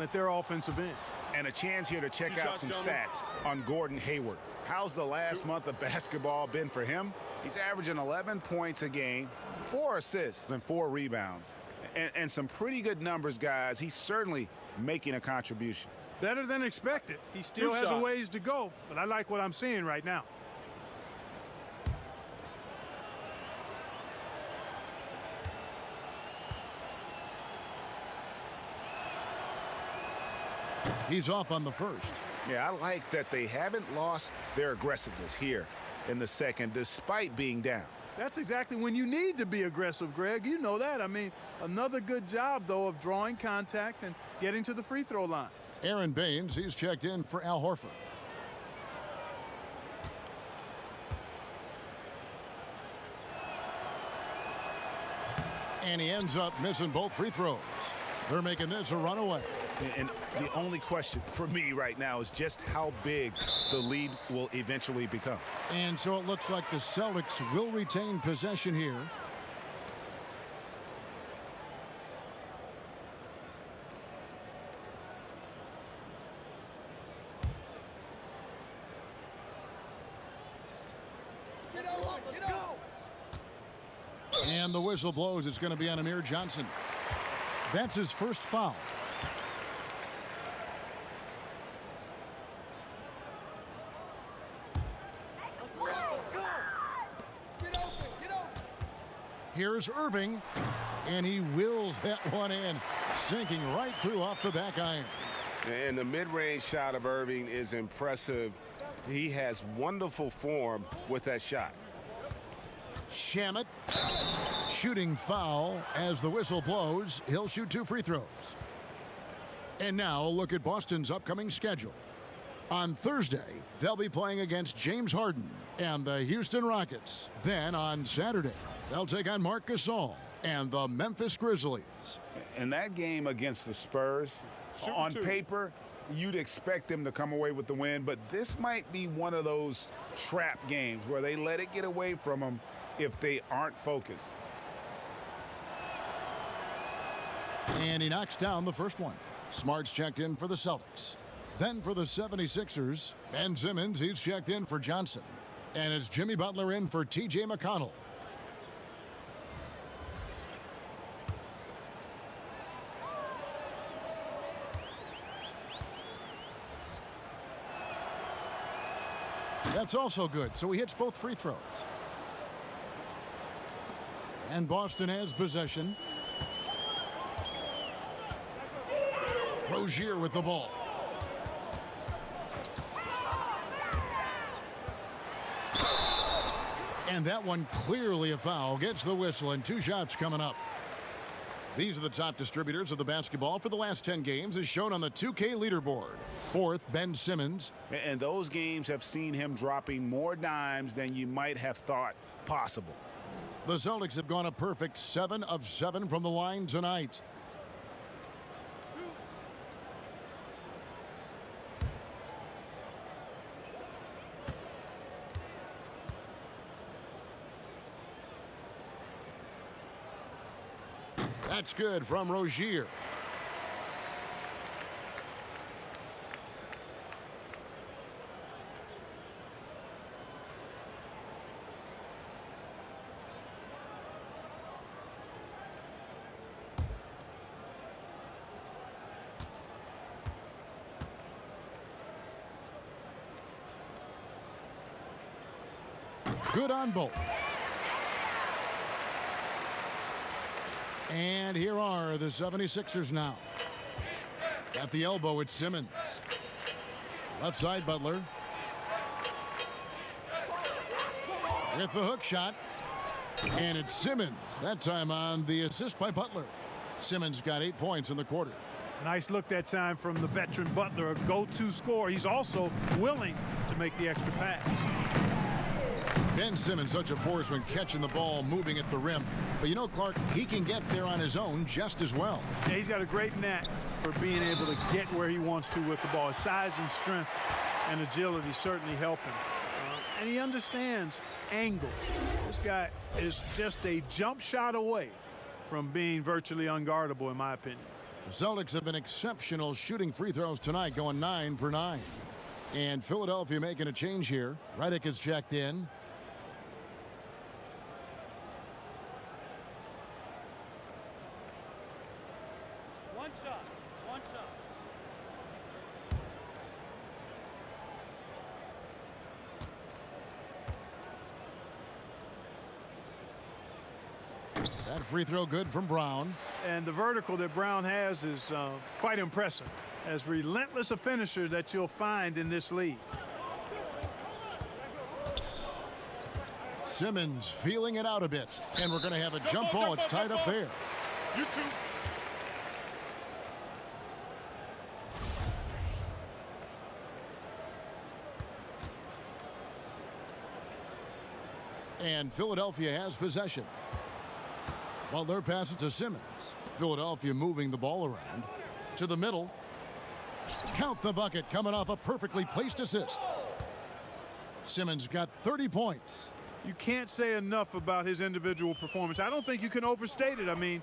at their offensive end. And a chance here to check out some stats on Gordon Hayward. How's the last month of basketball been for him? He's averaging 11 points a game, 4 assists, and 4 rebounds. And some pretty good numbers, guys. He's certainly making a contribution. Better than expected. He still has a ways to go, but I like what I'm seeing right now. He's off on the first. Yeah, I like that they haven't lost their aggressiveness here in the second, despite being down. That's exactly when you need to be aggressive, Greg. You know that. I mean, another good job, though, of drawing contact and getting to the free throw line. Aaron Baines, he's checked in for Al Horford. And he ends up missing both free throws. They're making this a runaway. And the only question for me right now is just how big the lead will eventually become. And so it looks like the Celtics will retain possession here. And the whistle blows. It's going to be on Amir Johnson. That's his first foul. Here's Irving, and he wills that one in, sinking right through off the back iron. And the mid-range shot of Irving is impressive. He has wonderful form with that shot. Shamet, shooting foul as the whistle blows. He'll shoot 2 free throws. And now look at Boston's upcoming schedule. On Thursday, they'll be playing against James Harden and the Houston Rockets. Then on Saturday, they'll take on Marc Gasol and the Memphis Grizzlies. And that game against the Spurs, on paper, you'd expect them to come away with the win, but this might be one of those trap games where they let it get away from them if they aren't focused. And he knocks down the first one. Smart's checked in for the Celtics. Then for the 76ers, Ben Simmons, he's checked in for Johnson. And it's Jimmy Butler in for T.J. McConnell. That's also good, so he hits both free throws. And Boston has possession. Rozier with the ball. And that one clearly a foul. Gets the whistle, and 2 shots coming up. These are the top distributors of the basketball for the last 10 games as shown on the 2K leaderboard. 4th, Ben Simmons. And those games have seen him dropping more dimes than you might have thought possible. The Celtics have gone a perfect 7 of 7 from the line tonight. That's good from Rozier. Good on both. And here are the 76ers now. At the elbow, it's Simmons. Left side, Butler. With the hook shot. And it's Simmons. That time on the assist by Butler. Simmons got 8 points in the quarter. Nice look that time from the veteran Butler, a go-to scorer. He's also willing to make the extra pass. Ben Simmons, such a force when catching the ball, moving at the rim. But you know, Clark, he can get there on his own just as well. Yeah, he's got a great knack for being able to get where he wants to with the ball. His size and strength and agility certainly help him. And he understands angle. This guy is just a jump shot away from being virtually unguardable, in my opinion. The Celtics have been exceptional shooting free throws tonight, going 9 for 9. And Philadelphia making a change here. Redick is checked in. One shot. That free throw good from Brown. And the vertical that Brown has is quite impressive. As relentless a finisher that you'll find in this league. Simmons feeling it out a bit. And we're going to have a jump ball. It's tied up there. You too. And Philadelphia has possession. Butler passes to Simmons. Philadelphia moving the ball around. To the middle. Count the bucket coming off a perfectly placed assist. Simmons got 30 points. You can't say enough about his individual performance. I don't think you can overstate it. I mean,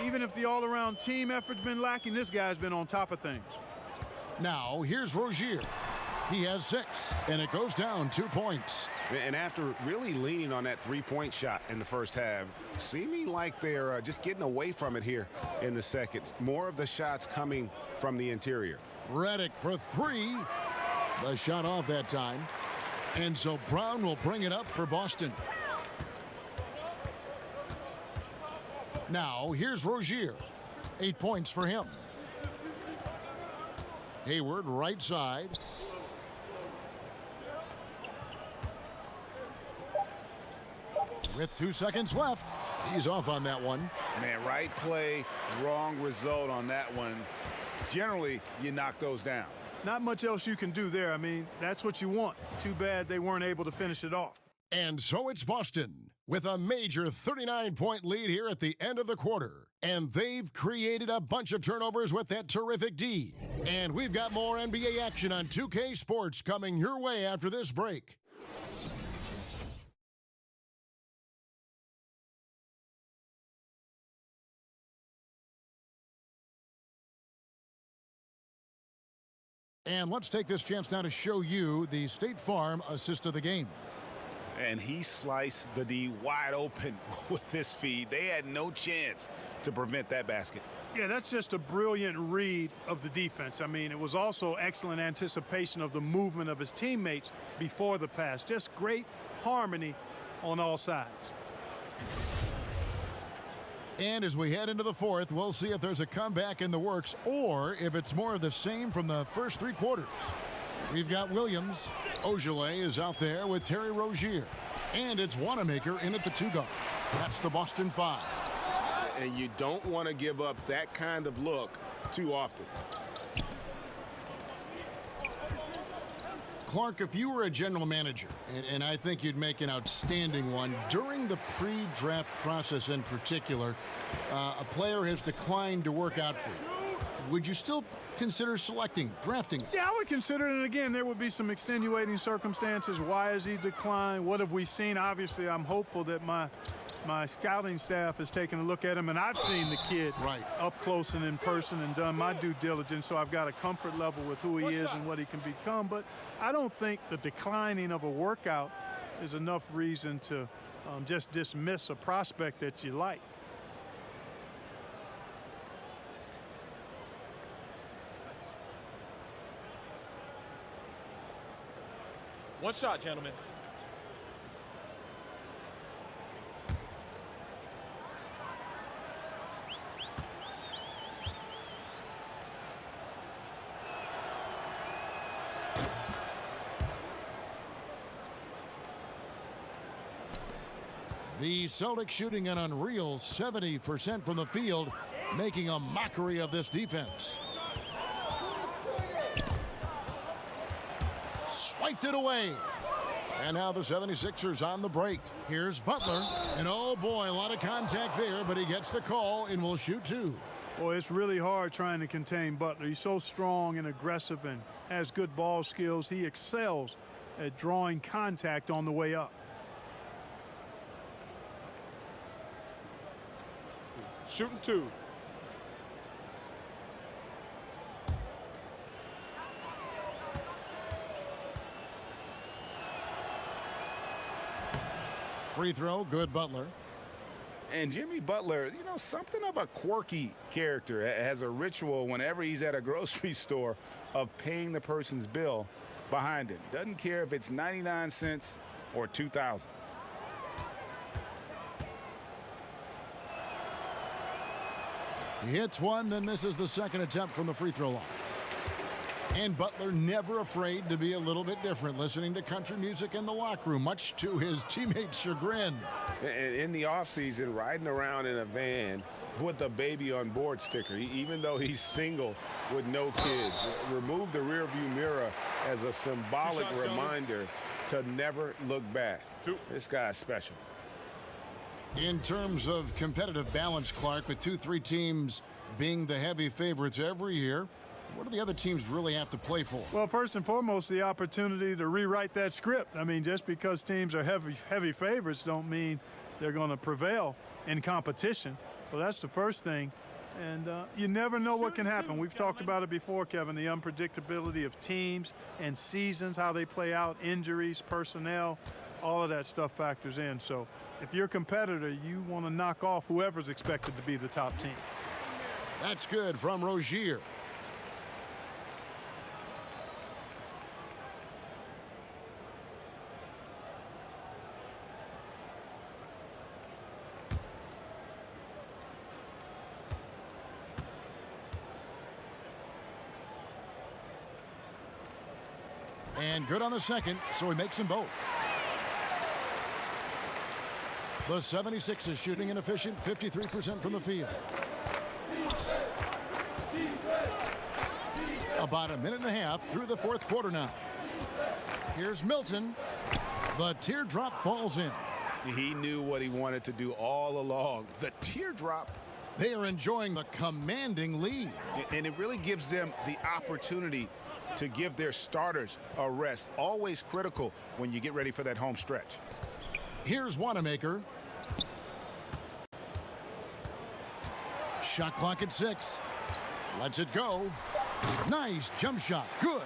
even if the all-around team effort's been lacking, this guy's been on top of things. Now, here's Rozier. He has 6, and it goes down 2 points. And after really leaning on that three-point shot in the first half, seeming like they're just getting away from it here in the second. More of the shots coming from the interior. Redick for 3. The shot off that time. And so Brown will bring it up for Boston. Now, here's Rozier. 8 points for him. Hayward, right side. With 2 seconds left, he's off on that one. Man, right play, wrong result on that one. Generally, you knock those down. Not much else you can do there. I mean, that's what you want. Too bad they weren't able to finish it off. And so it's Boston with a major 39-point lead here at the end of the quarter. And they've created a bunch of turnovers with that terrific D. And we've got more NBA action on 2K Sports coming your way after this break. And let's take this chance now to show you the State Farm assist of the game. And he sliced the D wide open with this feed. They had no chance to prevent that basket. Yeah, that's just a brilliant read of the defense. I mean, it was also excellent anticipation of the movement of his teammates before the pass. Just great harmony on all sides. And as we head into the fourth, we'll see if there's a comeback in the works or if it's more of the same from the first three quarters. We've got Williams. Ogilvy is out there with Terry Rozier. And it's Wanamaker in at the 2-guard. That's the Boston 5. And you don't want to give up that kind of look too often. Clark, if you were a general manager, and I think you'd make an outstanding one, during the pre-draft process in particular, a player has declined to work out for you. Would you still consider drafting him? Yeah, I would consider it. And again, there would be some extenuating circumstances. Why has he declined? What have we seen? Obviously, I'm hopeful that my scouting staff has taken a look at him, and I've seen the kid up close and in person and done my due diligence, so I've got a comfort level with who he is and what he can become. But I don't think the declining of a workout is enough reason to just dismiss a prospect that you like. One shot, gentlemen. The Celtics shooting an unreal 70% from the field, making a mockery of this defense. Swiped it away. And now the 76ers on the break. Here's Butler. And oh boy, a lot of contact there, but he gets the call and will shoot two. Boy, it's really hard trying to contain Butler. He's so strong and aggressive and has good ball skills. He excels at drawing contact on the way up. Shooting two. Free throw, good Butler. And Jimmy Butler, you know, something of a quirky character, has a ritual whenever he's at a grocery store of paying the person's bill behind him. Doesn't care if it's 99 cents or 2,000. He hits one, then misses the second attempt from the free throw line. And Butler never afraid to be a little bit different, listening to country music in the locker room, much to his teammates' chagrin. In the offseason, riding around in a van with a baby on board sticker, even though he's single with no kids. Remove the rearview mirror as a symbolic reminder to never look back. This guy's special. In terms of competitive balance, Clark, with 2-3 teams being the heavy favorites every year, what do the other teams really have to play for? Well, first and foremost, the opportunity to rewrite that script. I mean, just because teams are heavy favorites don't mean they're going to prevail in competition. So that's the first thing. And you never know what can happen. We've talked about it before, Kevin, the unpredictability of teams and seasons, how they play out, injuries, personnel, all of that stuff factors in. So if you're a competitor, you want to knock off whoever's expected to be the top team. That's good from Rozier. And good on the second, so he makes them both. The 76ers shooting an efficient 53% from the field. About a minute and a half through the fourth quarter now. Here's Milton. The teardrop falls in. He knew what he wanted to do all along. The teardrop. They are enjoying the commanding lead. And it really gives them the opportunity to give their starters a rest. Always critical when you get ready for that home stretch. Here's Wanamaker. Shot clock at 6. Lets it go. Nice jump shot. Good.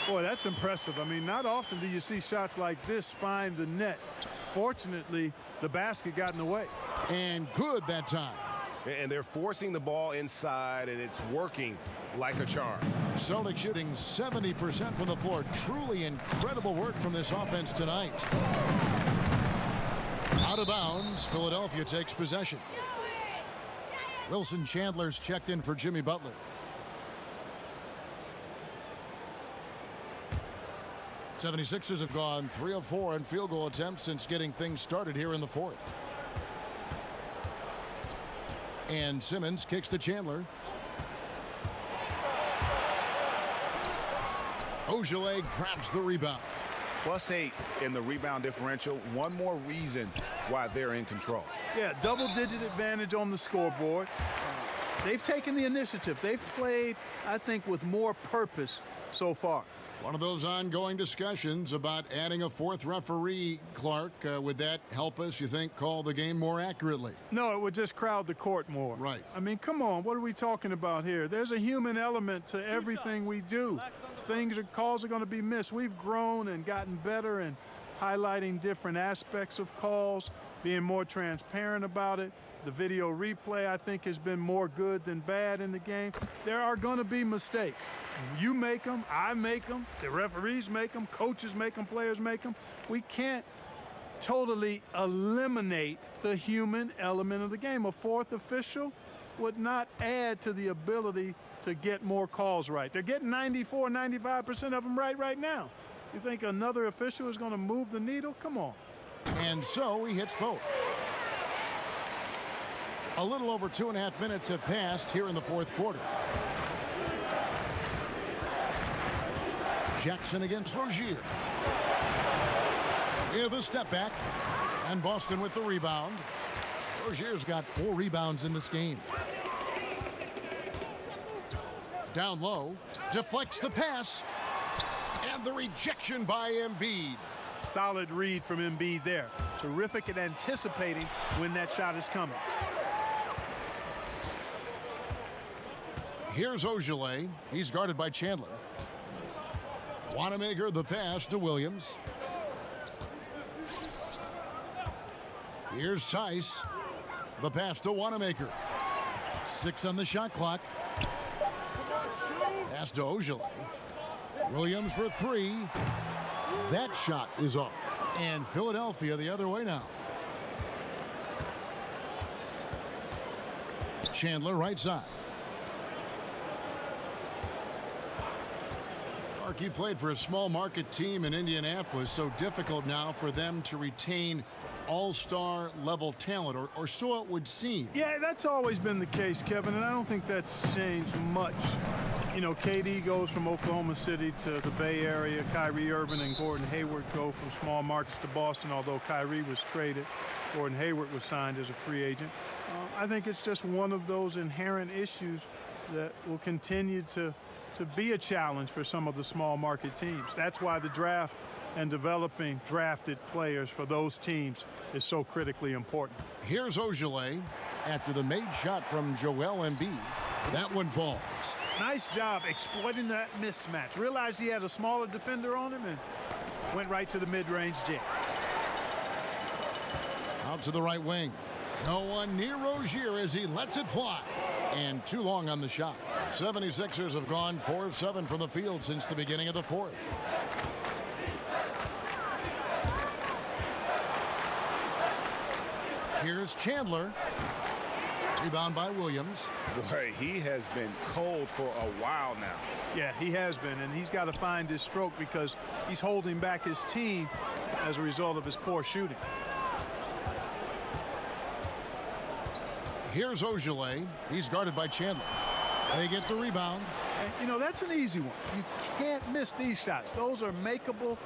Boy, that's impressive. I mean, not often do you see shots like this find the net. Fortunately, the basket got in the way. And good that time. And they're forcing the ball inside, and it's working like a charm. Celtics shooting 70% from the floor. Truly incredible work from this offense tonight. Out of bounds, Philadelphia takes possession. Wilson Chandler's checked in for Jimmy Butler. '76ers have gone 3 of 4 in field goal attempts since getting things started here in the fourth. And Simmons kicks to Chandler. Ogilvy grabs the rebound. +8 in the rebound differential. One more reason why they're in control. Yeah, double-digit advantage on the scoreboard. They've taken the initiative. They've played, I think, with more purpose so far. One of those ongoing discussions about adding a fourth referee, Clark. Would that help us, you think, call the game more accurately? No, it would just crowd the court more. Right. I mean, come on, what are we talking about here? There's a human element to everything we do. Calls are going to be missed. We've grown and gotten better in highlighting different aspects of calls, being more transparent about it. The video replay, I think, has been more good than bad in the game. There are going to be mistakes. You make them, I make them, the referees make them, coaches make them, players make them. We can't totally eliminate the human element of the game. A fourth official would not add to the ability to get more calls right. They're getting 94, 95% of them right now. You think another official is going to move the needle? Come on. And so he hits both. A little over 2.5 minutes have passed here in the fourth quarter. Jackson against Rozier. With a step back. And Boston with the rebound. Rozier's got 4 rebounds in this game. Down low. Deflects the pass. And the rejection by Embiid. Solid read from Embiid there. Terrific at anticipating when that shot is coming. Here's Ogilvy. He's guarded by Chandler. Wanamaker the pass to Williams. Here's Tice. The pass to Wanamaker. 6 on the shot clock. Pass to Ogilvy. Williams for 3. That shot is off. And Philadelphia the other way now. Chandler right side. Clark, played for a small market team in Indianapolis, so difficult now for them to retain all-star level talent, or so it would seem. Yeah, that's always been the case, Kevin, and I don't think that's changed much. You know, KD goes from Oklahoma City to the Bay Area. Kyrie Irving and Gordon Hayward go from small markets to Boston, although Kyrie was traded. Gordon Hayward was signed as a free agent. I think it's just one of those inherent issues that will continue to be a challenge for some of the small market teams. That's why the draft and developing drafted players for those teams is so critically important. Here's Ogilvy after the made shot from Joel Embiid. That one falls. Nice job exploiting that mismatch. Realized he had a smaller defender on him and went right to the mid-range jam. Out to the right wing. No one near Rozier as he lets it fly. And too long on the shot. 76ers have gone 4 of 7 from the field since the beginning of the fourth. Here's Chandler. Rebound by Williams. Boy, he has been cold for a while now. Yeah, he has been, and he's got to find his stroke because he's holding back his team as a result of his poor shooting. Here's Ogilvy. He's guarded by Chandler. They get the rebound. And, you know, that's an easy one. You can't miss these shots. Those are makeable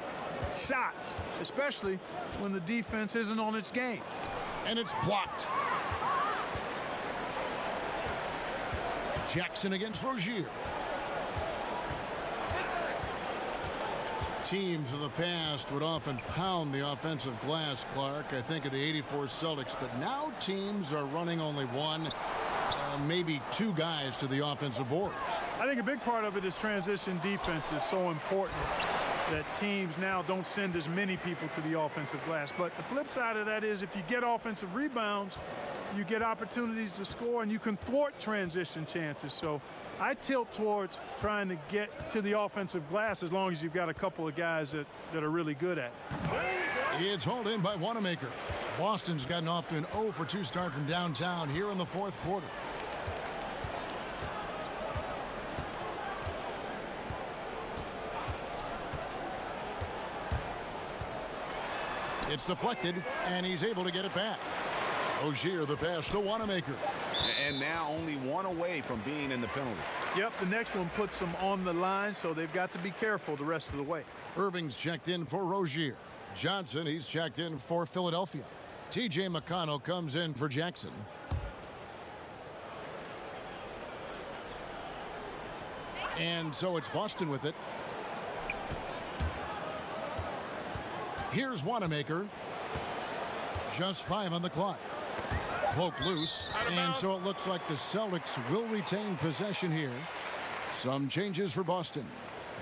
shots, especially when the defense isn't on its game. And it's blocked. Jackson against Rozier. Teams of the past would often pound the offensive glass, Clark. I think of the '84 Celtics, but now teams are running only one, maybe 2 guys to the offensive boards. I think a big part of it is transition defense is so important that teams now don't send as many people to the offensive glass. But the flip side of that is if you get offensive rebounds, you get opportunities to score and you can thwart transition chances. So I tilt towards trying to get to the offensive glass as long as you've got a couple of guys that are really good at it. It's hauled in by Wanamaker. Boston's gotten off to an 0 for 2 start from downtown here in the fourth quarter. It's deflected, and he's able to get it back. Rozier the pass to Wanamaker. And now only one away from being in the penalty. Yep, the next one puts them on the line, so they've got to be careful the rest of the way. Irving's checked in for Rozier. Johnson, he's checked in for Philadelphia. T.J. McConnell comes in for Jackson. And so it's Boston with it. Here's Wanamaker. Just 5 on the clock. Poke loose, and so it looks like the Celtics will retain possession here. Some changes for Boston.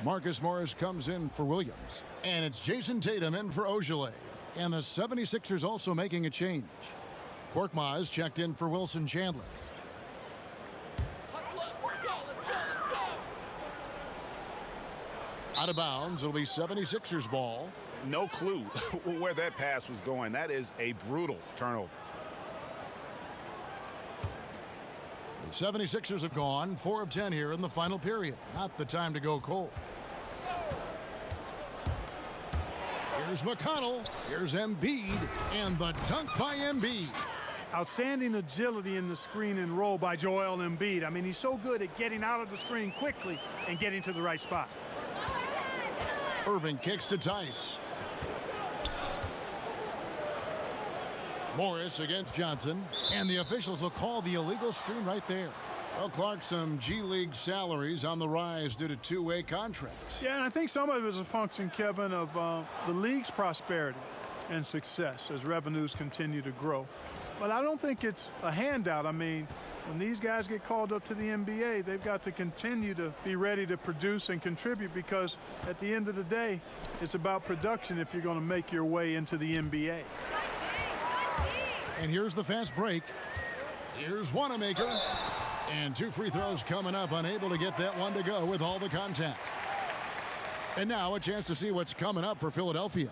Marcus Morris comes in for Williams, and it's Jason Tatum in for Ojale. And the 76ers also making a change. Korkmaz checked in for Wilson Chandler. Out of bounds, it'll be 76ers ball. No clue where that pass was going. That is a brutal turnover. The 76ers have gone 4 of 10 here in the final period. Not the time to go cold. Here's McConnell. Here's Embiid. And the dunk by Embiid. Outstanding agility in the screen and roll by Joel Embiid. I mean, he's so good at getting out of the screen quickly and getting to the right spot. Irving kicks to Tice. Morris against Johnson, and the officials will call the illegal screen right there. Well, Clark, some G League salaries on the rise due to two-way contracts. Yeah, and I think some of it is a function, Kevin, of the league's prosperity and success as revenues continue to grow. But I don't think it's a handout. I mean, when these guys get called up to the NBA, they've got to continue to be ready to produce and contribute, because at the end of the day, it's about production if you're going to make your way into the NBA. And here's the fast break. Here's Wanamaker. And 2 free throws coming up, unable to get that one to go with all the contact. And now a chance to see what's coming up for Philadelphia.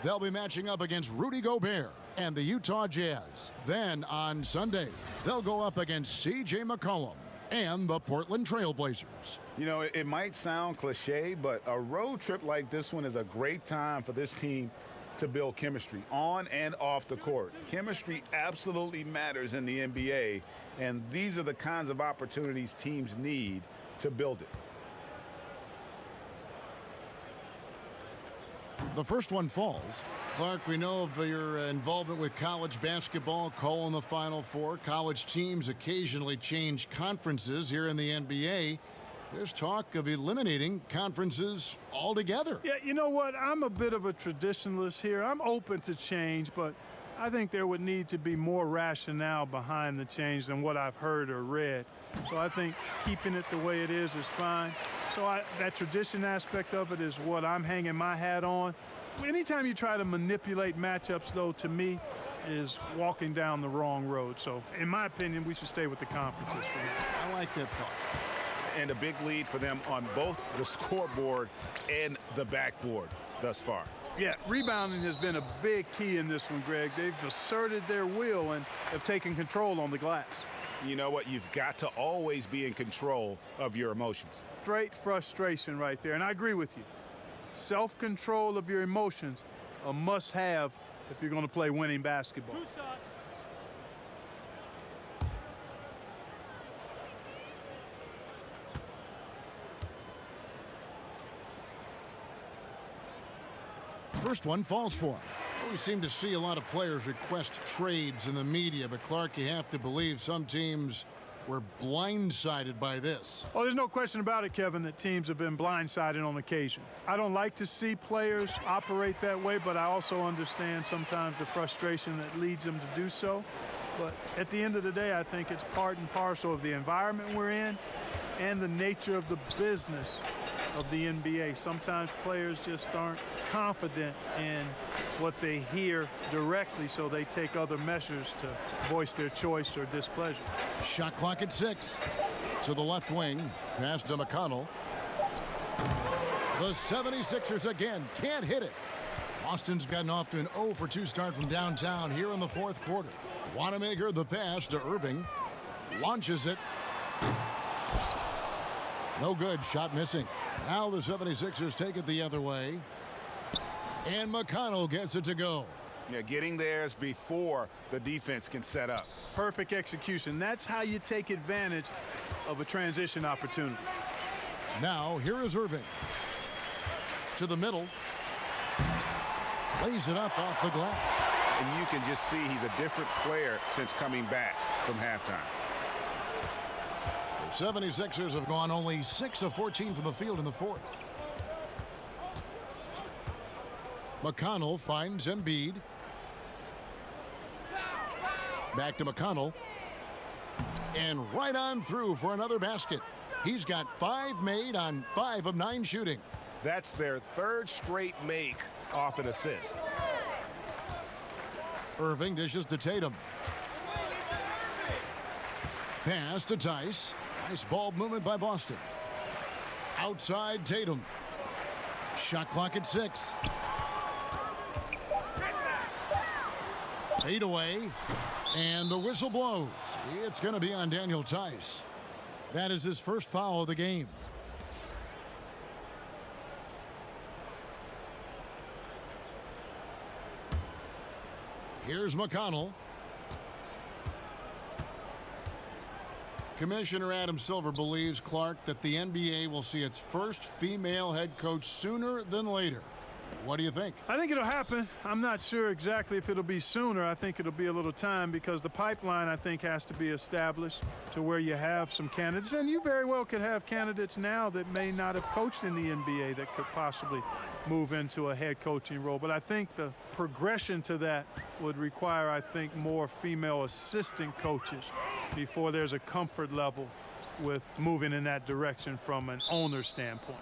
They'll be matching up against Rudy Gobert and the Utah Jazz. Then on Sunday, they'll go up against C.J. McCollum and the Portland Trail Blazers. You know, it might sound cliche, but a road trip like this one is a great time for this team to build chemistry on and off the court. Chemistry absolutely matters in the NBA, and these are the kinds of opportunities teams need to build it. The first one falls. Clark, we know of your involvement with college basketball, calling the Final Four. College teams occasionally change conferences here in the NBA. There's talk of eliminating conferences altogether. Yeah, you know what? I'm a bit of a traditionalist here. I'm open to change, but I think there would need to be more rationale behind the change than what I've heard or read. So I think keeping it the way it is fine. So that tradition aspect of it is what I'm hanging my hat on. Anytime you try to manipulate matchups, though, to me, is walking down the wrong road. So, in my opinion, we should stay with the conferences for now. I like that thought. And a big lead for them on both the scoreboard and the backboard thus far. Yeah, rebounding has been a big key in this one, Greg. They've asserted their will and have taken control on the glass. You know what? You've got to always be in control of your emotions. Straight frustration right there, and I agree with you. Self-control of your emotions, a must-have if you're going to play winning basketball. First one falls for him. We seem to see a lot of players request trades in the media, but Clark, you have to believe some teams were blindsided by this. Oh, there's no question about it, Kevin, that teams have been blindsided on occasion. I don't like to see players operate that way, but I also understand sometimes the frustration that leads them to do so. But at the end of the day, I think it's part and parcel of the environment we're in and the nature of the business of the NBA. Sometimes players just aren't confident in what they hear directly, so they take other measures to voice their choice or displeasure. Shot clock at 6. To the left wing, pass to McConnell. The 76ers again can't hit it. Boston's gotten off to an 0 for 2 start from downtown here in the fourth quarter. Wanamaker the pass to Irving. Launches it. No good. Shot missing. Now the 76ers take it the other way. And McConnell gets it to go. Yeah, getting theirs before the defense can set up. Perfect execution. That's how you take advantage of a transition opportunity. Now, here is Irving. To the middle. Lays it up off the glass. And you can just see he's a different player since coming back from halftime. The 76ers have gone only 6 of 14 from the field in the fourth. McConnell finds Embiid. Back to McConnell. And right on through for another basket. He's got 5 made on 5 of 9 shooting. That's their third straight make off an assist. Irving dishes to Tatum. Pass to Tice. Nice ball movement by Boston. Outside Tatum. Shot clock at 6. Fade away. And the whistle blows. It's going to be on Daniel Tice. That is his first foul of the game. Here's McConnell. Commissioner Adam Silver believes, Clark, that the NBA will see its first female head coach sooner than later. What do you think? I think it'll happen. I'm not sure exactly if it'll be sooner. I think it'll be a little time because the pipeline, I think, has to be established to where you have some candidates. And you very well could have candidates now that may not have coached in the NBA that could possibly move into a head coaching role. But I think the progression to that would require, I think, more female assistant coaches before there's a comfort level with moving in that direction from an owner standpoint.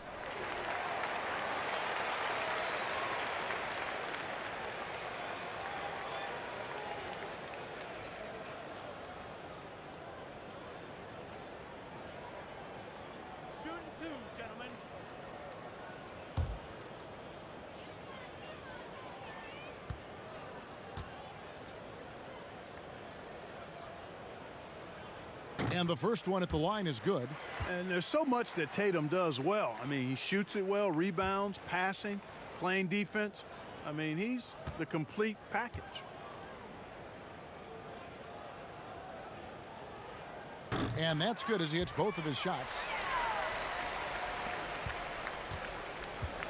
And the first one at the line is good. And there's so much that Tatum does well. I mean, he shoots it well, rebounds, passing, playing defense. I mean, he's the complete package. And that's good as he hits both of his shots.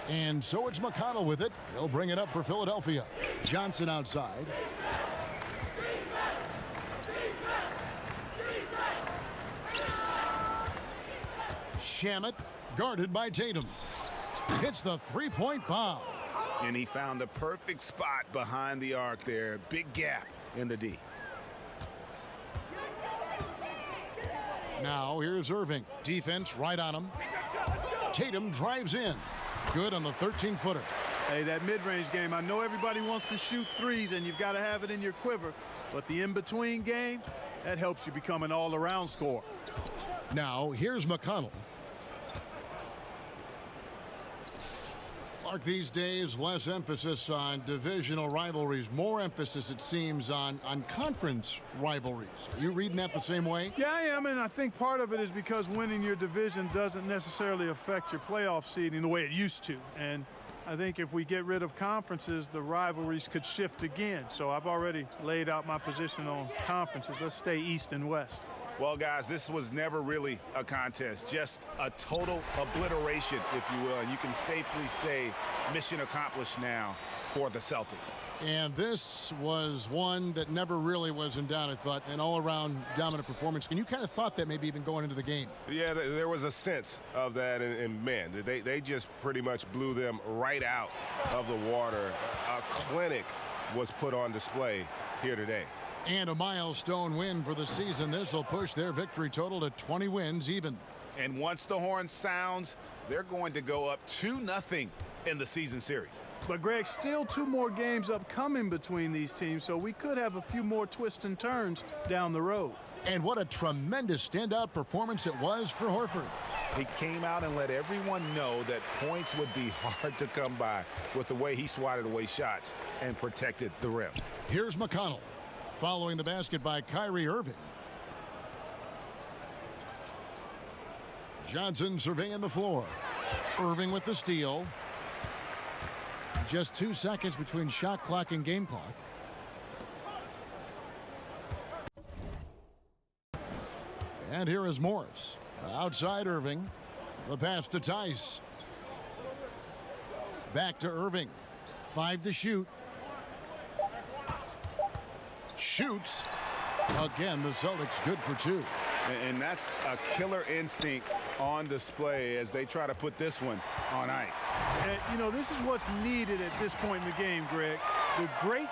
And so it's McConnell with it. He'll bring it up for Philadelphia. Johnson outside. Shamet guarded by Tatum. Hits the three-point bomb. And he found the perfect spot behind the arc there. Big gap in the D. Now here's Irving. Defense right on him. Tatum drives in. Good on the 13-footer. Hey, that mid-range game, I know everybody wants to shoot threes and you've got to have it in your quiver, but the in-between game, that helps you become an all-around scorer. Now here's McConnell. Clark, these days, less emphasis on divisional rivalries, more emphasis, it seems, on conference rivalries. Are you reading that the same way? Yeah, I am, and I think part of it is because winning your division doesn't necessarily affect your playoff seeding the way it used to. And I think if we get rid of conferences, the rivalries could shift again. So I've already laid out my position on conferences. Let's stay East and West. Well, guys, this was never really a contest, just a total obliteration, if you will. And you can safely say mission accomplished now for the Celtics. And this was one that never really was in doubt, I thought, an all-around dominant performance. And you kind of thought that maybe even going into the game. Yeah, there was a sense of that, and man, they just pretty much blew them right out of the water. A clinic was put on display here today. And a milestone win for the season. This will push their victory total to 20 wins even. And once the horn sounds, they're going to go up 2-0 in the season series. But, Greg, still 2 more games upcoming between these teams, so we could have a few more twists and turns down the road. And what a tremendous standout performance it was for Horford. He came out and let everyone know that points would be hard to come by with the way he swatted away shots and protected the rim. Here's McConnell. Following the basket by Kyrie Irving. Johnson surveying the floor. Irving with the steal. Just 2 seconds between shot clock and game clock. And here is Morris. Outside Irving. The pass to Tice. Back to Irving. 5 to shoot. Shoots. Again, the Celtics good for 2. And that's a killer instinct on display as they try to put this one on ice. And, you know, this is what's needed at this point in the game, Greg. The great